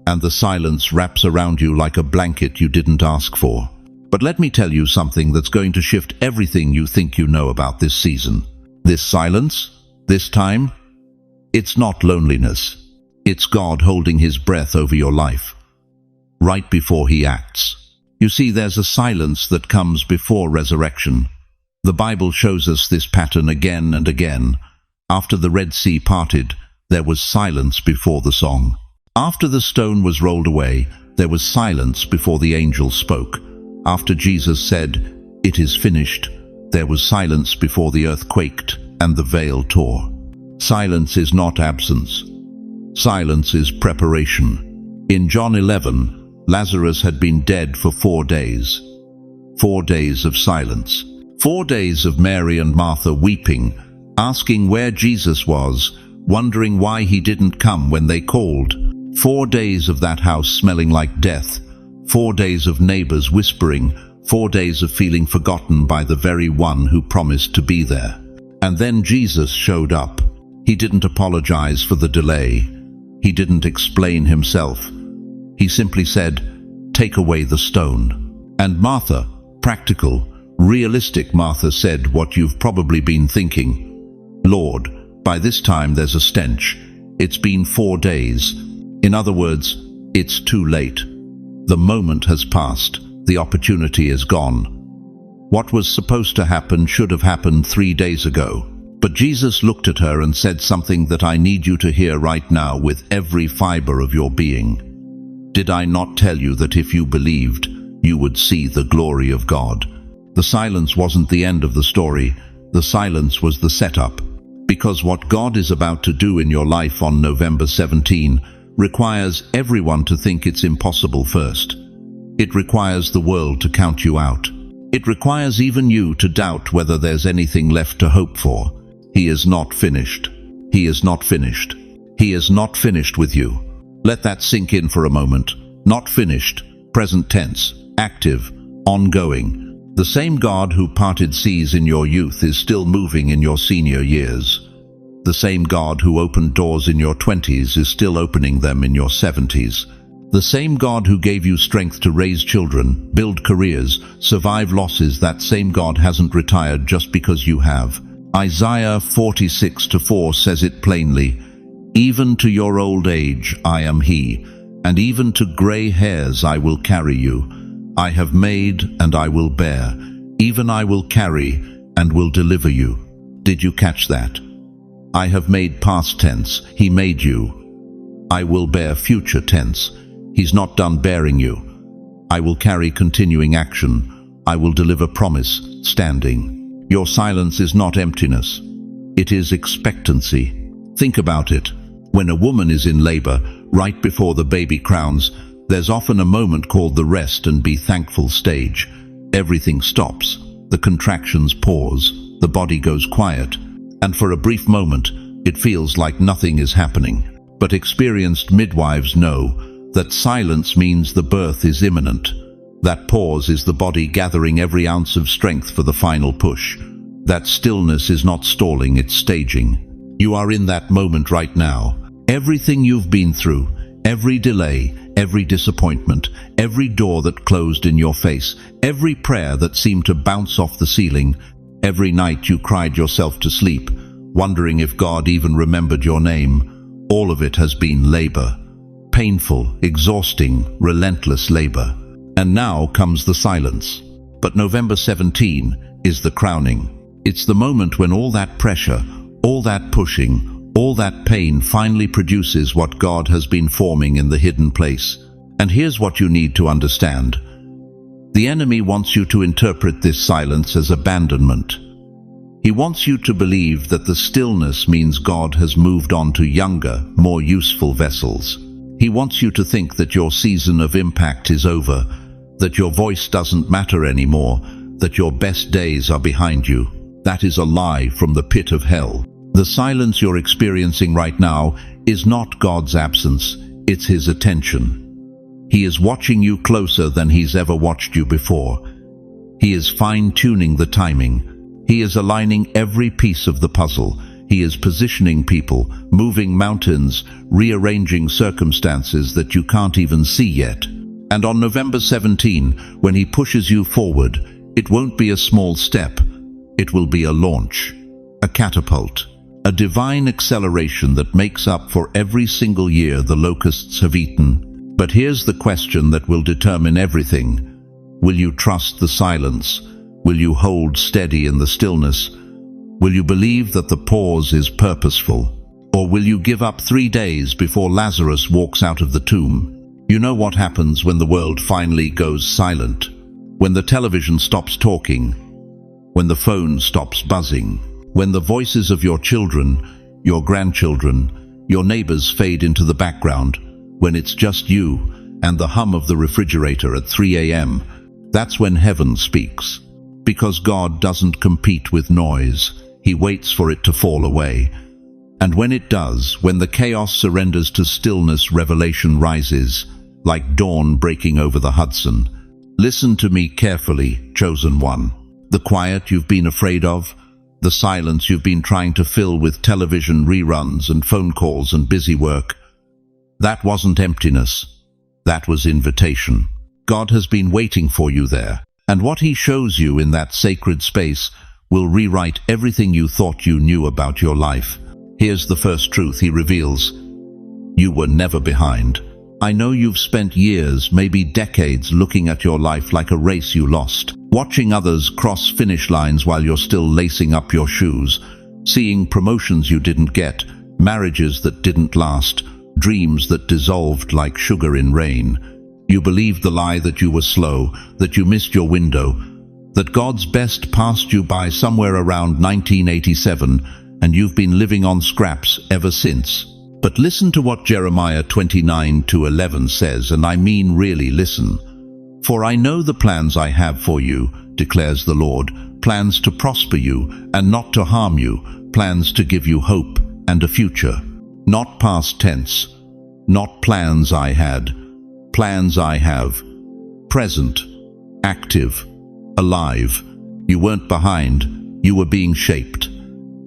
And the silence wraps around you like a blanket you didn't ask for. But let me tell you something that's going to shift everything you think you know about this season. This silence, this time, it's not loneliness. It's God holding his breath over your life, right before he acts. You see, there's a silence that comes before resurrection. The Bible shows us this pattern again and again. After the Red Sea parted, there was silence before the song. After the stone was rolled away, there was silence before the angel spoke. After Jesus said, "It is finished," there was silence before the earth quaked and the veil tore. Silence is not absence. Silence is preparation. In John 11, Lazarus had been dead for 4 days. 4 days of silence. 4 days of Mary and Martha weeping, asking where Jesus was, wondering why he didn't come when they called. 4 days of that house smelling like death. 4 days of neighbors whispering. 4 days of feeling forgotten by the very one who promised to be there. And then Jesus showed up. He didn't apologize for the delay. He didn't explain himself. He simply said, "Take away the stone." And Martha, practical, realistic Martha, said what you've probably been thinking. "Lord, by this time there's a stench. It's been 4 days. In other words, it's too late. The moment has passed. The opportunity is gone. What was supposed to happen should have happened 3 days ago." But Jesus looked at her and said something that I need you to hear right now with every fiber of your being. "Did I not tell you that if you believed, you would see the glory of God?" The silence wasn't the end of the story. The silence was the setup. Because what God is about to do in your life on November 17 requires everyone to think it's impossible first. It requires the world to count you out. It requires even you to doubt whether there's anything left to hope for. He is not finished. He is not finished. He is not finished with you. Let that sink in for a moment. Not finished, present tense, active, ongoing. The same God who parted seas in your youth is still moving in your senior years. The same God who opened doors in your 20s is still opening them in your 70s. The same God who gave you strength to raise children, build careers, survive losses, that same God hasn't retired just because you have. Isaiah 46:4 says it plainly, "Even to your old age I am he, and even to gray hairs I will carry you. I have made and I will bear, even I will carry and will deliver you." Did you catch that? I have made past tense, he made you. I will bear future tense, he's not done bearing you. I will carry continuing action, I will deliver promise, standing. Your silence is not emptiness, it is expectancy. Think about it. When a woman is in labor, right before the baby crowns, there's often a moment called the rest and be thankful stage. Everything stops, the contractions pause, the body goes quiet, and for a brief moment, it feels like nothing is happening. But experienced midwives know that silence means the birth is imminent. That pause is the body gathering every ounce of strength for the final push. That stillness is not stalling, it's staging. You are in that moment right now. Everything you've been through, every delay, every disappointment, every door that closed in your face, every prayer that seemed to bounce off the ceiling, every night you cried yourself to sleep, wondering if God even remembered your name, all of it has been labor. Painful, exhausting, relentless labor. And now comes the silence. But November 17 is the crowning. It's the moment when all that pressure, all that pushing, all that pain finally produces what God has been forming in the hidden place. And here's what you need to understand. The enemy wants you to interpret this silence as abandonment. He wants you to believe that the stillness means God has moved on to younger, more useful vessels. He wants you to think that your season of impact is over, that your voice doesn't matter anymore, that your best days are behind you. That is a lie from the pit of hell. The silence you're experiencing right now is not God's absence, it's His attention. He is watching you closer than He's ever watched you before. He is fine-tuning the timing. He is aligning every piece of the puzzle. He is positioning people, moving mountains, rearranging circumstances that you can't even see yet. And on November 17, when He pushes you forward, it won't be a small step. It will be a launch, a catapult, a divine acceleration that makes up for every single year the locusts have eaten. But here's the question that will determine everything. Will you trust the silence? Will you hold steady in the stillness? Will you believe that the pause is purposeful? Or will you give up 3 days before Lazarus walks out of the tomb? You know what happens when the world finally goes silent? When the television stops talking? When the phone stops buzzing? When the voices of your children, your grandchildren, your neighbors fade into the background? When it's just you and the hum of the refrigerator at 3 a.m., that's when heaven speaks. Because God doesn't compete with noise, He waits for it to fall away. And when it does, when the chaos surrenders to stillness, revelation rises, like dawn breaking over the Hudson. Listen to me carefully, chosen one. The quiet you've been afraid of, the silence you've been trying to fill with television reruns and phone calls and busy work, that wasn't emptiness. That was invitation. God has been waiting for you there. And what He shows you in that sacred space will rewrite everything you thought you knew about your life. Here's the first truth He reveals. You were never behind. I know you've spent years, maybe decades, looking at your life like a race you lost, watching others cross finish lines while you're still lacing up your shoes, seeing promotions you didn't get, marriages that didn't last, dreams that dissolved like sugar in rain. You believed the lie that you were slow, that you missed your window, that God's best passed you by somewhere around 1987, and you've been living on scraps ever since. But listen to what Jeremiah 29:11 says, and I mean really listen. For I know the plans I have for you, declares the Lord, plans to prosper you and not to harm you, plans to give you hope and a future. Not past tense, not plans I had, plans I have. Present, active, alive. You weren't behind, you were being shaped.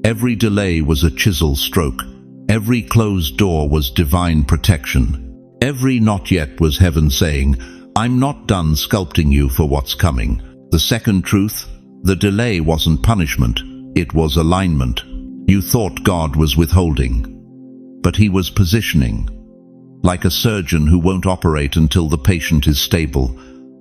Every delay was a chisel stroke. Every closed door was divine protection. Every not yet was heaven saying, I'm not done sculpting you for what's coming. The second truth, the delay wasn't punishment, it was alignment. You thought God was withholding, but He was positioning. Like a surgeon who won't operate until the patient is stable.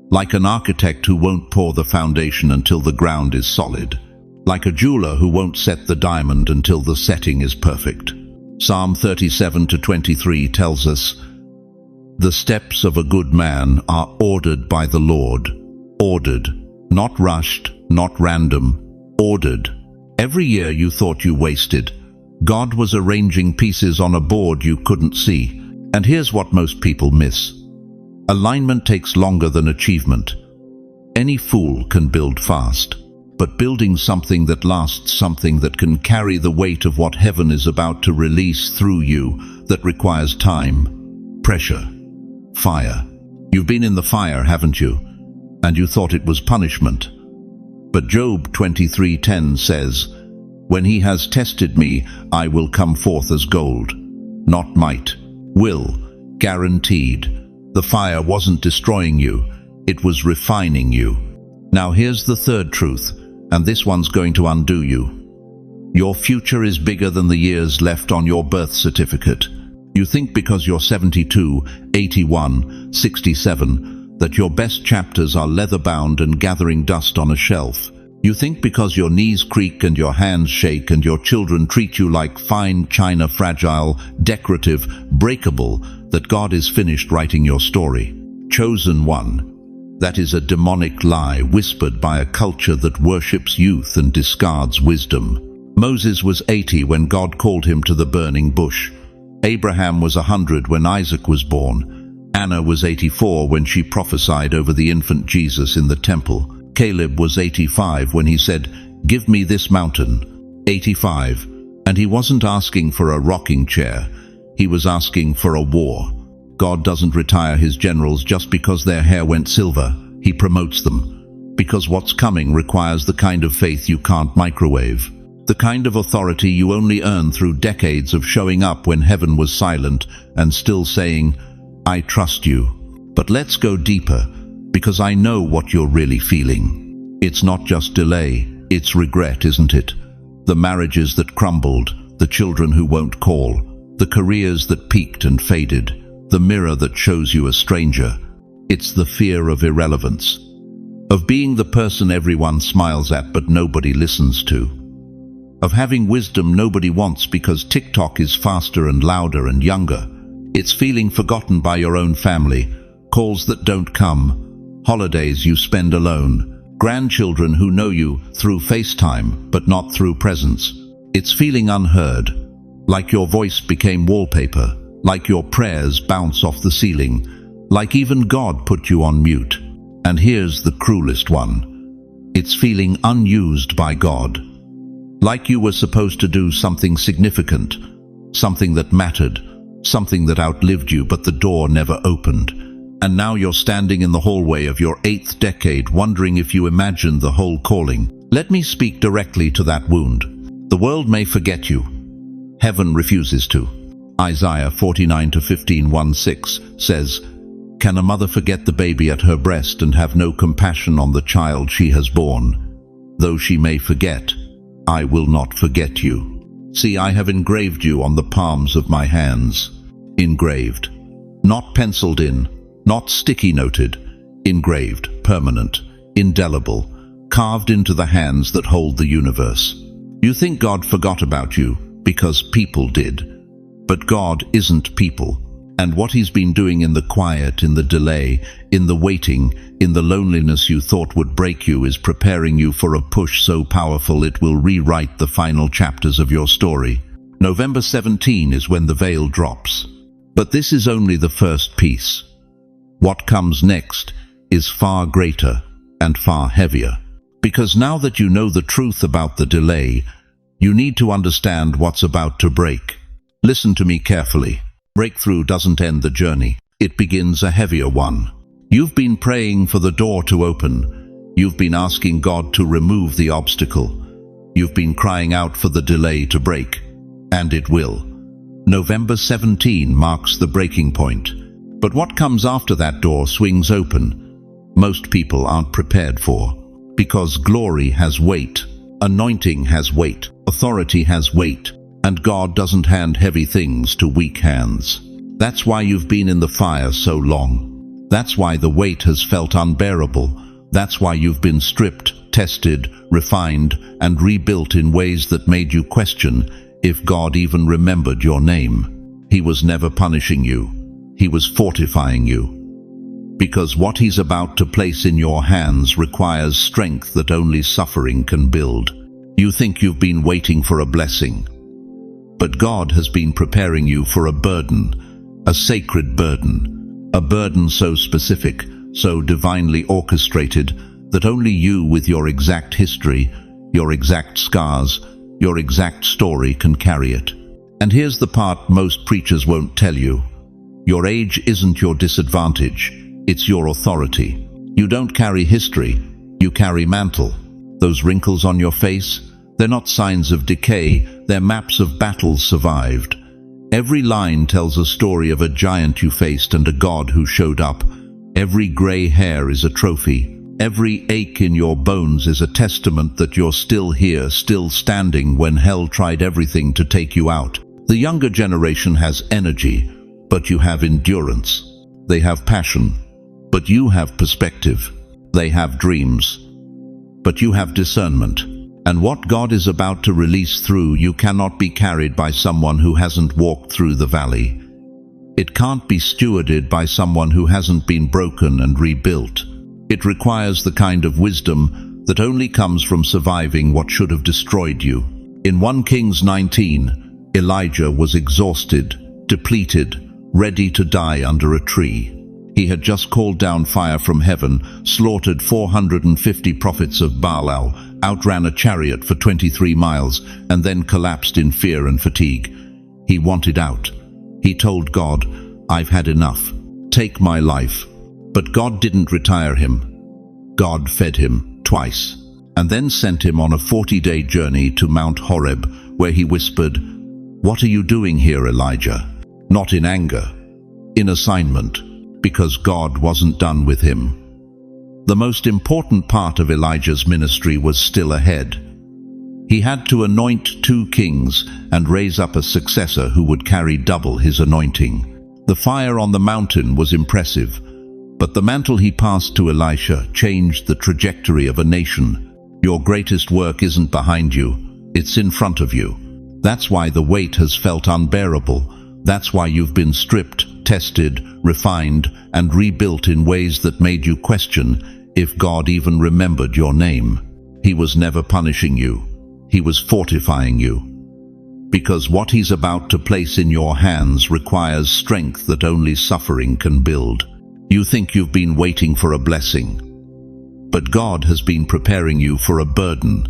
Like an architect who won't pour the foundation until the ground is solid. Like a jeweler who won't set the diamond until the setting is perfect. Psalm 37:23 tells us, the steps of a good man are ordered by the Lord. Ordered, not rushed, not random, ordered. Every year you thought you wasted, God was arranging pieces on a board you couldn't see. And here's what most people miss. Alignment takes longer than achievement. Any fool can build fast, but building something that lasts, something that can carry the weight of what heaven is about to release through you, that requires time, pressure, fire. You've been in the fire, haven't you? And you thought it was punishment. But Job 23:10 says, when He has tested me, I will come forth as gold. Not might, will, guaranteed. The fire wasn't destroying you, it was refining you. Now here's the third truth, and this one's going to undo you. Your future is bigger than the years left on your birth certificate. You think because you're 72, 81, 67, that your best chapters are leather-bound and gathering dust on a shelf. You think because your knees creak and your hands shake and your children treat you like fine china, fragile, decorative, breakable, that God is finished writing your story. Chosen one. That is a demonic lie whispered by a culture that worships youth and discards wisdom. Moses was 80 when God called him to the burning bush. Abraham was 100 when Isaac was born. Anna was 84 when she prophesied over the infant Jesus in the temple. Caleb was 85 when he said, "Give me this mountain." 85. And he wasn't asking for a rocking chair. He was asking for a war. God doesn't retire his generals just because their hair went silver. He promotes them. Because what's coming requires the kind of faith you can't microwave. The kind of authority you only earn through decades of showing up when heaven was silent and still saying, "I trust you." But let's go deeper, because I know what you're really feeling. It's not just delay, it's regret, isn't it? The marriages that crumbled, the children who won't call, the careers that peaked and faded, the mirror that shows you a stranger. It's the fear of irrelevance, of being the person everyone smiles at but nobody listens to, of having wisdom nobody wants because TikTok is faster and louder and younger. It's feeling forgotten by your own family, calls that don't come, holidays you spend alone, grandchildren who know you through FaceTime but not through presence. It's feeling unheard, like your voice became wallpaper, like your prayers bounce off the ceiling, like even God put you on mute. And here's the cruelest one. It's feeling unused by God, like you were supposed to do something significant, something that mattered, something that outlived you, but the door never opened. And now you're standing in the hallway of your 8th decade wondering if you imagined the whole calling. Let me speak directly to that wound. The world may forget you. Heaven refuses to. Isaiah 49:15-16 says, "Can a mother forget the baby at her breast and have no compassion on the child she has borne? Though she may forget, I will not forget you. See, I have engraved you on the palms of my hands." Engraved. Not penciled in, not sticky noted. Engraved, permanent, indelible, carved into the hands that hold the universe. You think God forgot about you because people did. But God isn't people. And what he's been doing in the quiet, in the delay, in the waiting, in the loneliness you thought would break you is preparing you for a push so powerful it will rewrite the final chapters of your story. November 17 is when the veil drops. But this is only the first piece. What comes next is far greater and far heavier. Because now that you know the truth about the delay, you need to understand what's about to break. Listen to me carefully. Breakthrough doesn't end the journey. It begins a heavier one. You've been praying for the door to open. You've been asking God to remove the obstacle. You've been crying out for the delay to break. And it will. November 17 marks the breaking point. But what comes after that door swings open, most people aren't prepared for. Because glory has weight, anointing has weight, authority has weight, and God doesn't hand heavy things to weak hands. That's why you've been in the fire so long. That's why the weight has felt unbearable. That's why you've been stripped, tested, refined, and rebuilt in ways that made you question if God even remembered your name. He was never punishing you. He was fortifying you. Because what he's about to place in your hands requires strength that only suffering can build. You think you've been waiting for a blessing. But God has been preparing you for a burden, a sacred burden, a burden so specific, so divinely orchestrated, that only you with your exact history, your exact scars, your exact story can carry it. And here's the part most preachers won't tell you. Your age isn't your disadvantage, it's your authority. You don't carry history, you carry mantle. Those wrinkles on your face, they're not signs of decay, they're maps of battles survived. Every line tells a story of a giant you faced and a God who showed up. Every gray hair is a trophy. Every ache in your bones is a testament that you're still here, still standing when hell tried everything to take you out. The younger generation has energy, but you have endurance. They have passion, but you have perspective. They have dreams, but you have discernment. And what God is about to release through you cannot be carried by someone who hasn't walked through the valley. It can't be stewarded by someone who hasn't been broken and rebuilt. It requires the kind of wisdom that only comes from surviving what should have destroyed you. In 1 Kings 19, Elijah was exhausted, depleted, ready to die under a tree. He had just called down fire from heaven, slaughtered 450 prophets of Baal, outran a chariot for 23 miles, and then collapsed in fear and fatigue. He wanted out. He told God, "I've had enough. Take my life." But God didn't retire him. God fed him twice, and then sent him on a 40-day journey to Mount Horeb, where he whispered, "What are you doing here, Elijah?" Not in anger, in assignment, because God wasn't done with him. The most important part of Elijah's ministry was still ahead. He had to anoint 2 kings and raise up a successor who would carry double his anointing. The fire on the mountain was impressive, but the mantle he passed to Elisha changed the trajectory of a nation. Your greatest work isn't behind you, it's in front of you. That's why the weight has felt unbearable. That's why you've been stripped, tested, refined, and rebuilt in ways that made you question if God even remembered your name. He was never punishing you. He was fortifying you. Because what he's about to place in your hands requires strength that only suffering can build. You think you've been waiting for a blessing, but God has been preparing you for a burden,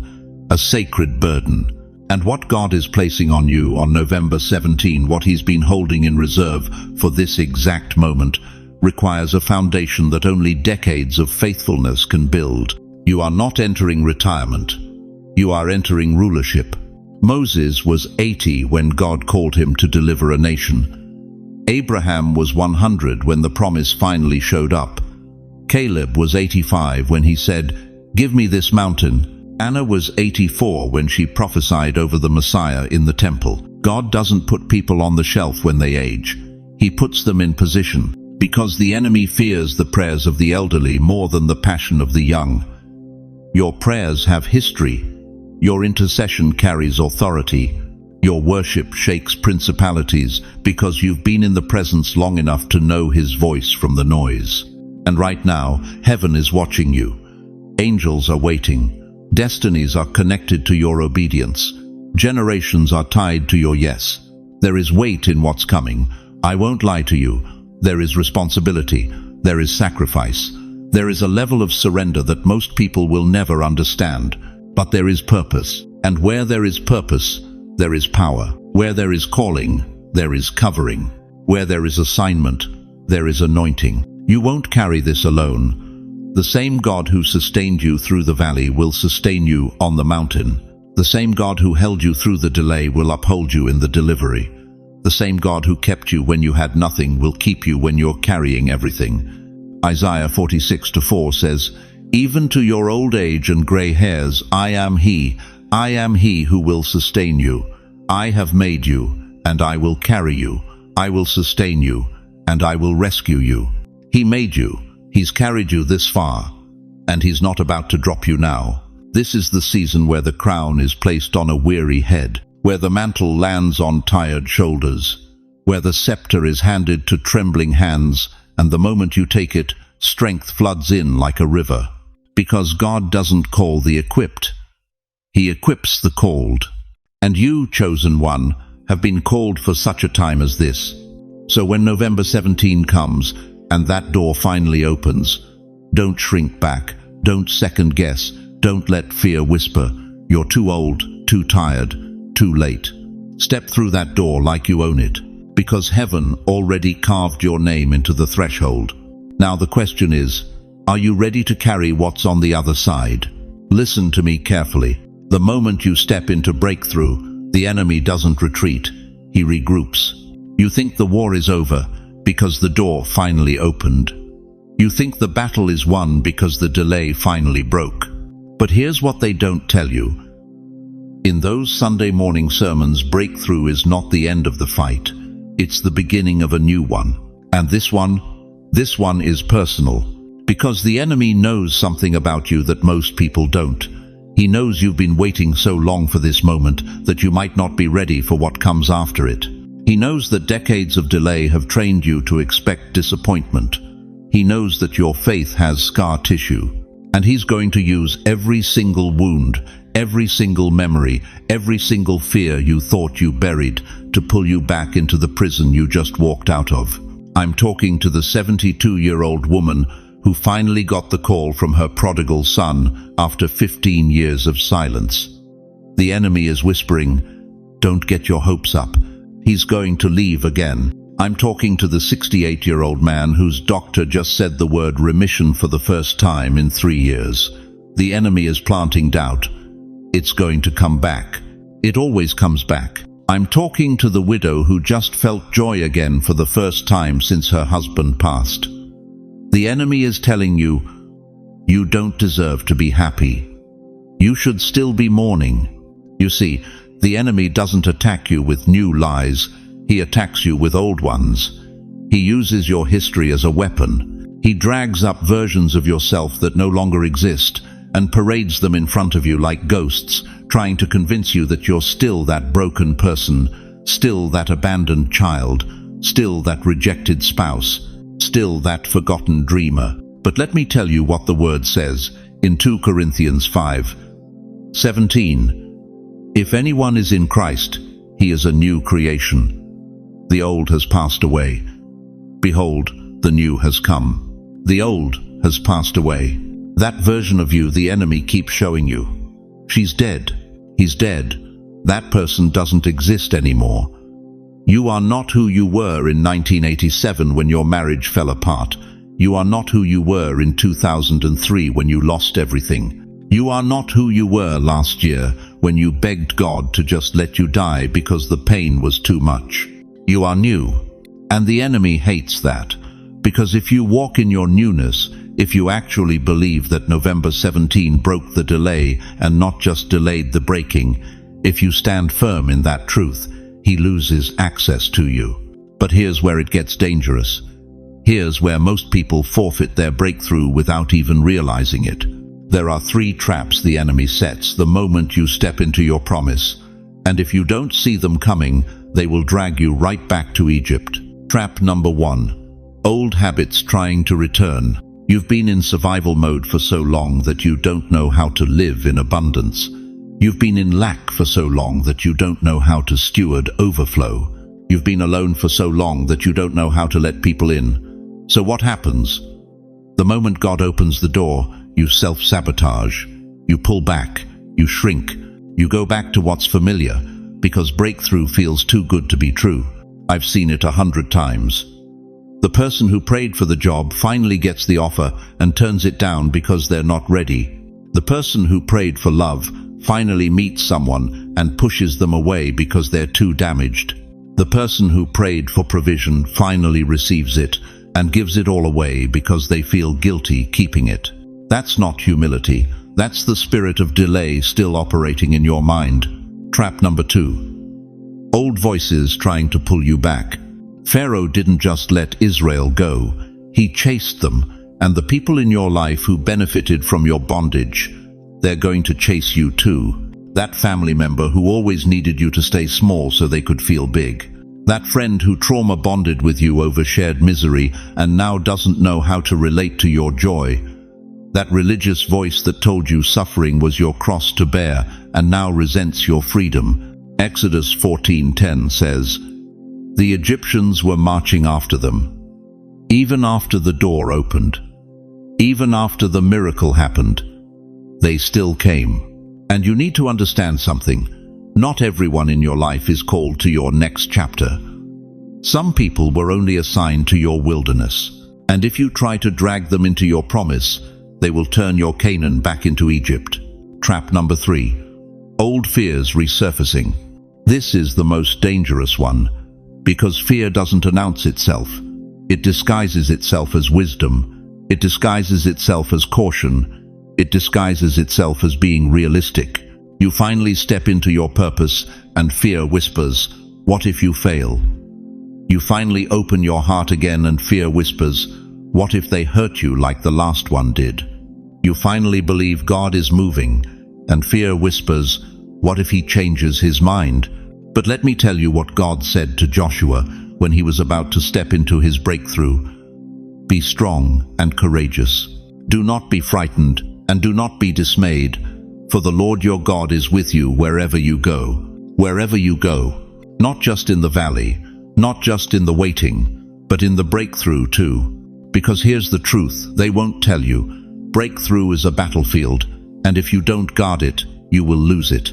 a sacred burden. And what God is placing on you on November 17, what he's been holding in reserve for this exact moment, requires a foundation that only decades of faithfulness can build. You are not entering retirement. You are entering rulership. Moses was 80 when God called him to deliver a nation. Abraham was 100 when the promise finally showed up. Caleb was 85 when he said, "Give me this mountain." Anna was 84 when she prophesied over the Messiah in the temple. God doesn't put people on the shelf when they age. He puts them in position, because the enemy fears the prayers of the elderly more than the passion of the young. Your prayers have history. Your intercession carries authority. Your worship shakes principalities because you've been in the presence long enough to know his voice from the noise. And right now, heaven is watching you. Angels are waiting. Destinies are connected to your obedience. Generations are tied to your yes. There is weight in what's coming. I won't lie to you. There is responsibility. There is sacrifice. There is a level of surrender that most people will never understand. But there is purpose. And where there is purpose, there is power. Where there is calling, there is covering. Where there is assignment, there is anointing. You won't carry this alone. The same God who sustained you through the valley will sustain you on the mountain. The same God who held you through the delay will uphold you in the delivery. The same God who kept you when you had nothing will keep you when you're carrying everything. Isaiah 46:4 says, "Even to your old age and gray hairs, I am he who will sustain you. I have made you, and I will carry you. I will sustain you, and I will rescue you." He made you. He's carried you this far, and he's not about to drop you now. This is the season where the crown is placed on a weary head, where the mantle lands on tired shoulders, where the scepter is handed to trembling hands, and the moment you take it, strength floods in like a river. Because God doesn't call the equipped. He equips the called. And you, chosen one, have been called for such a time as this. So when November 17 comes, and that door finally opens, don't shrink back, don't second guess, don't let fear whisper, "You're too old, too tired, too late." Step through that door like you own it, because heaven already carved your name into the threshold. Now the question is, are you ready to carry what's on the other side? Listen to me carefully. The moment you step into breakthrough, the enemy doesn't retreat, he regroups. You think the war is over, because the door finally opened. You think the battle is won because the delay finally broke. But here's what they don't tell you. In those Sunday morning sermons, breakthrough is not the end of the fight. It's the beginning of a new one. And this one is personal. Because the enemy knows something about you that most people don't. He knows you've been waiting so long for this moment that you might not be ready for what comes after it. He knows that decades of delay have trained you to expect disappointment. He knows that your faith has scar tissue, and he's going to use every single wound, every single memory, every single fear you thought you buried to pull you back into the prison you just walked out of. I'm talking to the 72-year-old woman who finally got the call from her prodigal son after 15 years of silence. The enemy is whispering, "Don't get your hopes up. He's going to leave again." I'm talking to the 68-year-old man whose doctor just said the word remission for the first time in 3 years. The enemy is planting doubt. It's going to come back. It always comes back. I'm talking to the widow who just felt joy again for the first time since her husband passed. The enemy is telling you, you don't deserve to be happy. You should still be mourning. You see, the enemy doesn't attack you with new lies. He attacks you with old ones. He uses your history as a weapon. He drags up versions of yourself that no longer exist and parades them in front of you like ghosts, trying to convince you that you're still that broken person, still that abandoned child, still that rejected spouse, still that forgotten dreamer. But let me tell you what the word says in 2 Corinthians 5:17. If anyone is in Christ, he is a new creation. The old has passed away. Behold, the new has come. The old has passed away. That version of you the enemy keeps showing you. She's dead. He's dead. That person doesn't exist anymore. You are not who you were in 1987 when your marriage fell apart. You are not who you were in 2003 when you lost everything. You are not who you were last year when you begged God to just let you die because the pain was too much. You are new. And the enemy hates that. Because if you walk in your newness, if you actually believe that November 17 broke the delay and not just delayed the breaking, if you stand firm in that truth, he loses access to you. But here's where it gets dangerous. Here's where most people forfeit their breakthrough without even realizing it. There are 3 traps the enemy sets the moment you step into your promise. And if you don't see them coming, they will drag you right back to Egypt. Trap number 1. Old habits trying to return. You've been in survival mode for so long that you don't know how to live in abundance. You've been in lack for so long that you don't know how to steward overflow. You've been alone for so long that you don't know how to let people in. So what happens? The moment God opens the door, you self-sabotage. You pull back. You shrink. You go back to what's familiar, because breakthrough feels too good to be true. I've seen it 100 times. The person who prayed for the job finally gets the offer and turns it down because they're not ready. The person who prayed for love finally meets someone and pushes them away because they're too damaged. The person who prayed for provision finally receives it and gives it all away because they feel guilty keeping it. That's not humility. That's the spirit of delay still operating in your mind. Trap number 2. Old voices trying to pull you back. Pharaoh didn't just let Israel go. He chased them, and the people in your life who benefited from your bondage, they're going to chase you too. That family member who always needed you to stay small so they could feel big. That friend who trauma bonded with you over shared misery and now doesn't know how to relate to your joy. That religious voice that told you suffering was your cross to bear and now resents your freedom. Exodus 14:10 says, "The Egyptians were marching after them. Even after the door opened, even after the miracle happened, they still came." And you need to understand something. Not everyone in your life is called to your next chapter. Some people were only assigned to your wilderness. And if you try to drag them into your promise, they will turn your Canaan back into Egypt. Trap number 3. Old fears resurfacing. This is the most dangerous one, because fear doesn't announce itself. It disguises itself as wisdom. It disguises itself as caution. It disguises itself as being realistic. You finally step into your purpose and fear whispers, "What if you fail?" You finally open your heart again and fear whispers, What if they hurt you like the last one did? You finally believe God is moving, and fear whispers, what if he changes his mind? But let me tell you what God said to Joshua when he was about to step into his breakthrough. Be strong and courageous. Do not be frightened, and do not be dismayed, for the Lord your God is with you wherever you go. Wherever you go, not just in the valley, not just in the waiting, but in the breakthrough too. Because here's the truth, they won't tell you. Breakthrough is a battlefield, and if you don't guard it, you will lose it.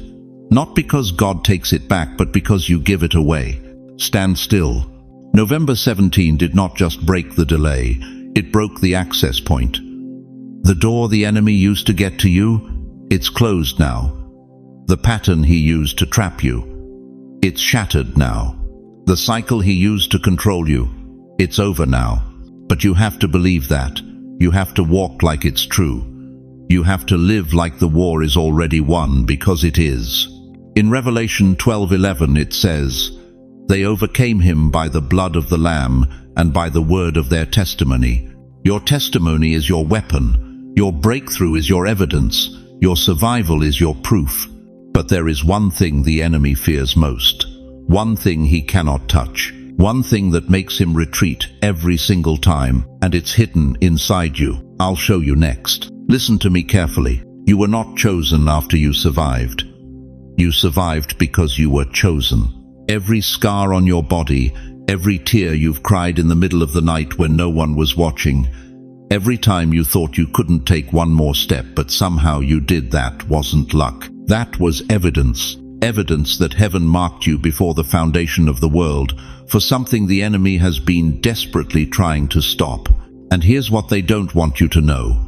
Not because God takes it back, but because you give it away. Stand still. November 17 did not just break the delay, it broke the access point. The door the enemy used to get to you, it's closed now. The pattern he used to trap you, it's shattered now. The cycle he used to control you, it's over now. But you have to believe that. You have to walk like it's true. You have to live like the war is already won, because it is. In Revelation 12:11 it says, "They overcame him by the blood of the Lamb and by the word of their testimony." Your testimony is your weapon. Your breakthrough is your evidence. Your survival is your proof. But there is one thing the enemy fears most. One thing he cannot touch. One thing that makes him retreat every single time, and it's hidden inside you. I'll show you next. Listen to me carefully. You were not chosen after you survived. You survived because you were chosen. Every scar on your body, every tear you've cried in the middle of the night when no one was watching, every time you thought you couldn't take one more step but somehow you did, that wasn't luck. That was evidence. Evidence that heaven marked you before the foundation of the world for something the enemy has been desperately trying to stop. And here's what they don't want you to know.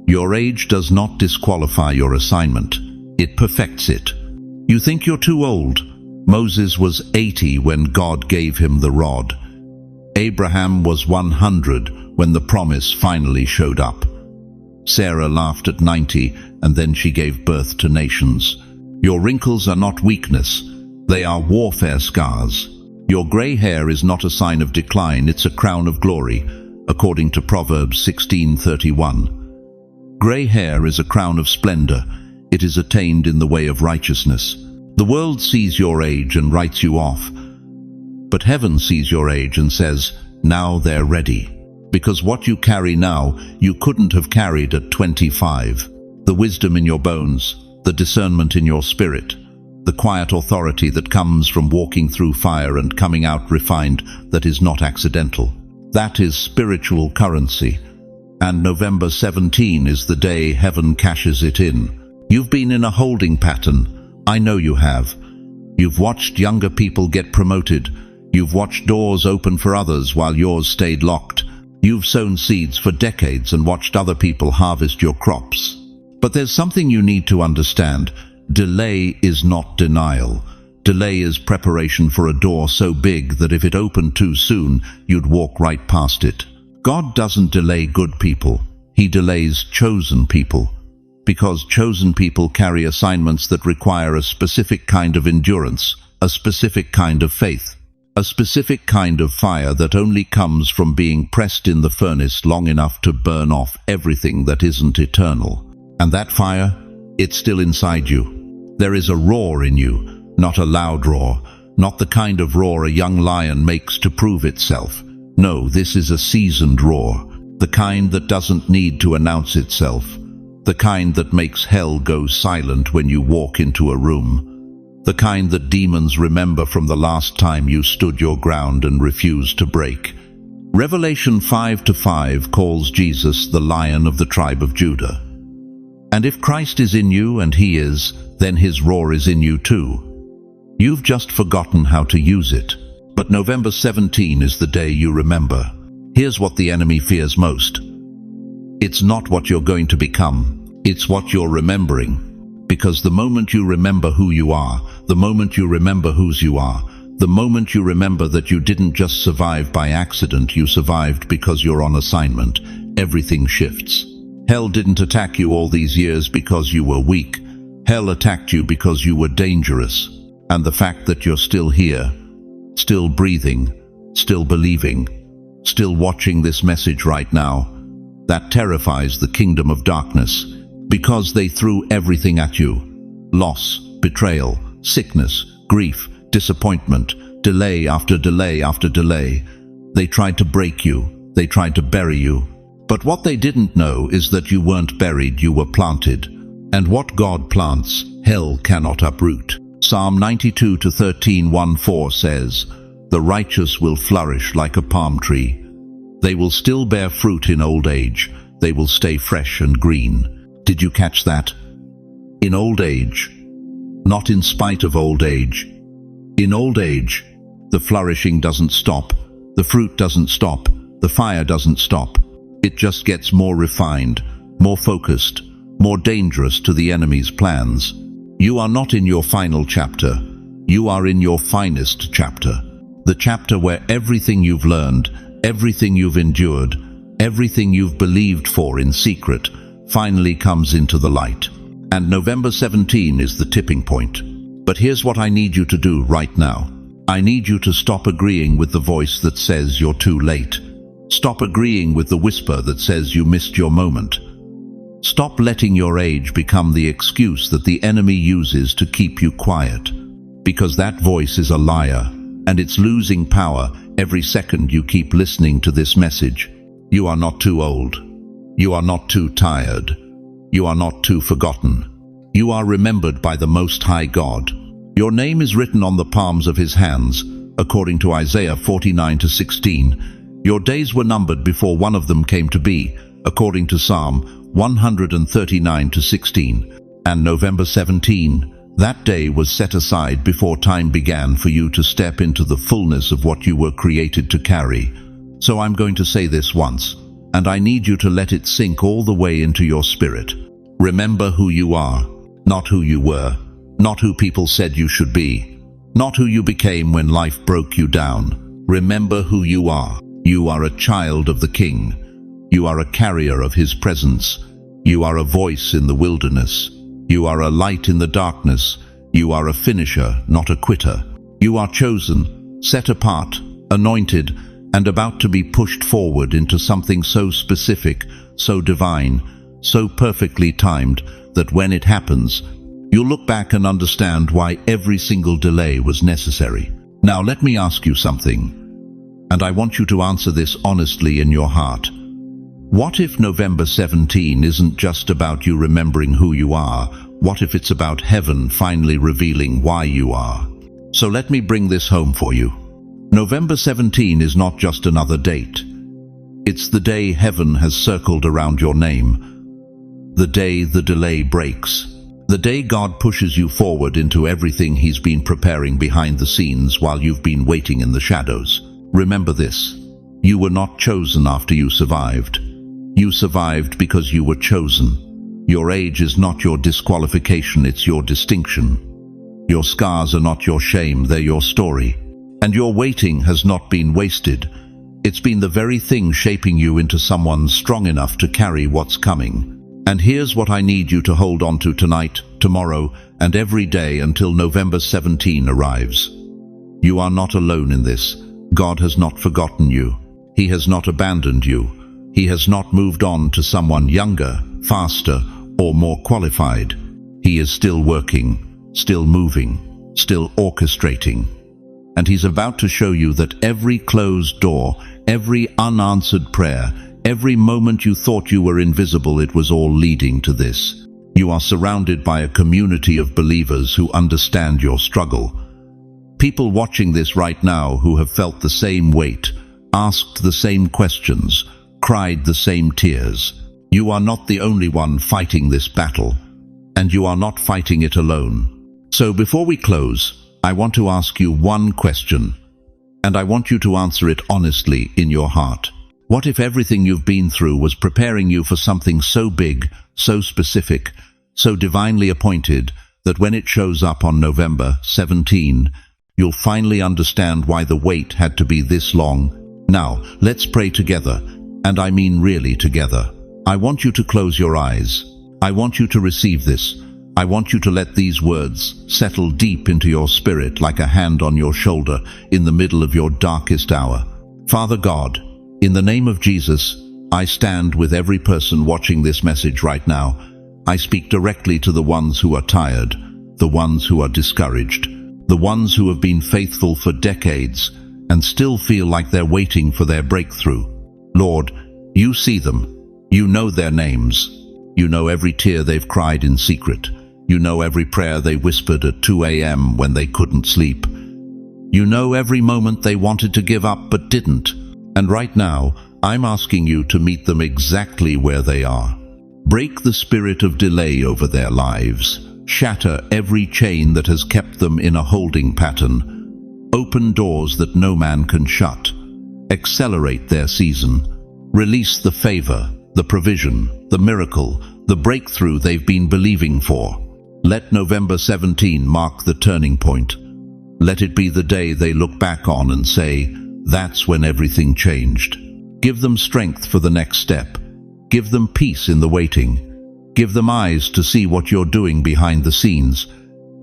Your age does not disqualify your assignment. It perfects it. You think you're too old. Moses was 80 when God gave him the rod. Abraham was 100 when the promise finally showed up. Sarah laughed at 90, and then she gave birth to nations. Your wrinkles are not weakness. They are warfare scars. Your gray hair is not a sign of decline, it's a crown of glory, according to Proverbs 16:31. Gray hair is a crown of splendor. It is attained in the way of righteousness. The world sees your age and writes you off. But heaven sees your age and says, now they're ready. Because what you carry now, you couldn't have carried at 25. The wisdom in your bones, the discernment in your spirit, the quiet authority that comes from walking through fire and coming out refined, that is not accidental. That is spiritual currency. And November 17 is the day heaven cashes it in. You've been in a holding pattern. I know you have. You've watched younger people get promoted. You've watched doors open for others while yours stayed locked. You've sown seeds for decades and watched other people harvest your crops. But there's something you need to understand. Delay is not denial. Delay is preparation for a door so big that if it opened too soon, you'd walk right past it. God doesn't delay good people. He delays chosen people. Because chosen people carry assignments that require a specific kind of endurance, a specific kind of faith, a specific kind of fire that only comes from being pressed in the furnace long enough to burn off everything that isn't eternal. And that fire, it's still inside you. There is a roar in you, not a loud roar, not the kind of roar a young lion makes to prove itself. No, this is a seasoned roar, the kind that doesn't need to announce itself, the kind that makes hell go silent when you walk into a room, the kind that demons remember from the last time you stood your ground and refused to break. Revelation 5:5 calls Jesus the Lion of the tribe of Judah. And if Christ is in you, and he is, then his roar is in you too. You've just forgotten how to use it. But November 17 is the day you remember. Here's what the enemy fears most. It's not what you're going to become. It's what you're remembering. Because the moment you remember who you are, the moment you remember whose you are, the moment you remember that you didn't just survive by accident, you survived because you're on assignment, everything shifts. Hell didn't attack you all these years because you were weak. Hell attacked you because you were dangerous. And the fact that you're still here, still breathing, still believing, still watching this message right now, that terrifies the kingdom of darkness, because they threw everything at you. Loss, betrayal, sickness, grief, disappointment, delay after delay after delay. They tried to break you, they tried to bury you. But what they didn't know is that you weren't buried, you were planted. And what God plants, hell cannot uproot. Psalm 92:13:1-4 says, "The righteous will flourish like a palm tree. They will still bear fruit in old age. They will stay fresh and green." Did you catch that? In old age. Not in spite of old age. In old age, the flourishing doesn't stop. The fruit doesn't stop. The fire doesn't stop. It just gets more refined, more focused, more dangerous to the enemy's plans. You are not in your final chapter. You are in your finest chapter. The chapter where everything you've learned, everything you've endured, everything you've believed for in secret, finally comes into the light. And November 17 is the tipping point. But here's what I need you to do right now. I need you to stop agreeing with the voice that says you're too late. Stop agreeing with the whisper that says you missed your moment. Stop letting your age become the excuse that the enemy uses to keep you quiet. Because that voice is a liar, and it's losing power every second you keep listening to this message. You are not too old. You are not too tired. You are not too forgotten. You are remembered by the Most High God. Your name is written on the palms of His hands, according to Isaiah 49:16. Your days were numbered before one of them came to be, according to Psalm 139:16. And November 17, that day was set aside before time began for you to step into the fullness of what you were created to carry. So I'm going to say this once, and I need you to let it sink all the way into your spirit. Remember who you are, not who you were, not who people said you should be, not who you became when life broke you down. Remember who you are. You are a child of the King. You are a carrier of His presence. You are a voice in the wilderness. You are a light in the darkness. You are a finisher, not a quitter. You are chosen, set apart, anointed, and about to be pushed forward into something so specific, so divine, so perfectly timed that when it happens, you'll look back and understand why every single delay was necessary. Now let me ask you something, and I want you to answer this honestly in your heart. What if November 17 isn't just about you remembering who you are? What if it's about heaven finally revealing why you are? So let me bring this home for you. November 17 is not just another date. It's the day heaven has circled around your name. The day the delay breaks. The day God pushes you forward into everything He's been preparing behind the scenes while you've been waiting in the shadows. Remember this. You were not chosen after you survived. You survived because you were chosen. Your age is not your disqualification, it's your distinction. Your scars are not your shame, they're your story. And your waiting has not been wasted. It's been the very thing shaping you into someone strong enough to carry what's coming. And here's what I need you to hold on to tonight, tomorrow, and every day until November 17 arrives. You are not alone in this. God has not forgotten you. He has not abandoned you. He has not moved on to someone younger, faster, or more qualified. He is still working, still moving, still orchestrating. And He's about to show you that every closed door, every unanswered prayer, every moment you thought you were invisible, it was all leading to this. You are surrounded by a community of believers who understand your struggle. People watching this right now who have felt the same weight, asked the same questions, cried the same tears. You are not the only one fighting this battle, and you are not fighting it alone. So before we close, I want to ask you one question, and I want you to answer it honestly in your heart. What if everything you've been through was preparing you for something so big, so specific, so divinely appointed, that when it shows up on November 17, you'll finally understand why the wait had to be this long? Now, let's pray together, and I mean really together. I want you to close your eyes. I want you to receive this. I want you to let these words settle deep into your spirit like a hand on your shoulder in the middle of your darkest hour. Father God, in the name of Jesus, I stand with every person watching this message right now. I speak directly to the ones who are tired, the ones who are discouraged, the ones who have been faithful for decades and still feel like they're waiting for their breakthrough. Lord, you see them. You know their names. You know every tear they've cried in secret. You know every prayer they whispered at 2 a.m. when they couldn't sleep. You know every moment they wanted to give up but didn't. And right now, I'm asking you to meet them exactly where they are. Break the spirit of delay over their lives. Shatter every chain that has kept them in a holding pattern. Open doors that no man can shut. Accelerate their season. Release the favor, the provision, the miracle, the breakthrough they've been believing for. Let November 17 mark the turning point. Let it be the day they look back on and say, that's when everything changed. Give them strength for the next step. Give them peace in the waiting. Give them eyes to see what you're doing behind the scenes.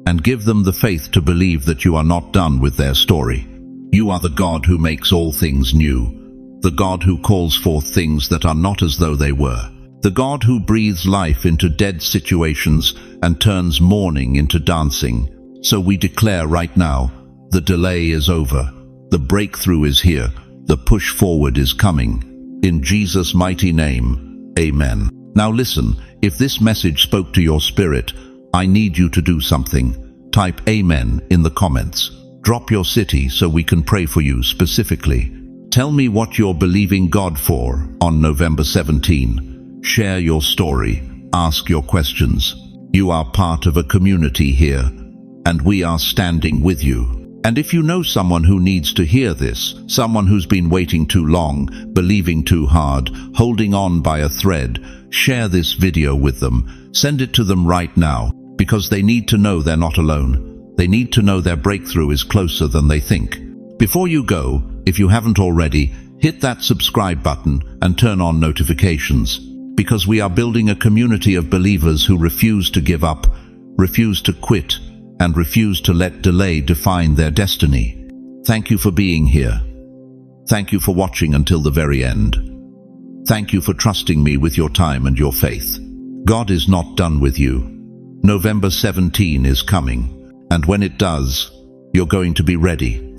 And give them the faith to believe that you are not done with their story. You are the God who makes all things new. The God who calls forth things that are not as though they were. The God who breathes life into dead situations and turns mourning into dancing. So we declare right now, the delay is over. The breakthrough is here. The push forward is coming. In Jesus' mighty name, amen. Now listen, if this message spoke to your spirit, I need you to do something. Type amen in the comments. Drop your city so we can pray for you specifically. Tell me what you're believing God for on November 17. Share your story. Ask your questions. You are part of a community here, and we are standing with you. And if you know someone who needs to hear this, someone who's been waiting too long, believing too hard, holding on by a thread, share this video with them. Send it to them right now, because they need to know they're not alone. They need to know their breakthrough is closer than they think. Before you go, if you haven't already, hit that subscribe button and turn on notifications, because we are building a community of believers who refuse to give up, refuse to quit, and refuse to let delay define their destiny. Thank you for being here. Thank you for watching until the very end. Thank you for trusting me with your time and your faith. God is not done with you. November 17 is coming, and when it does, you're going to be ready.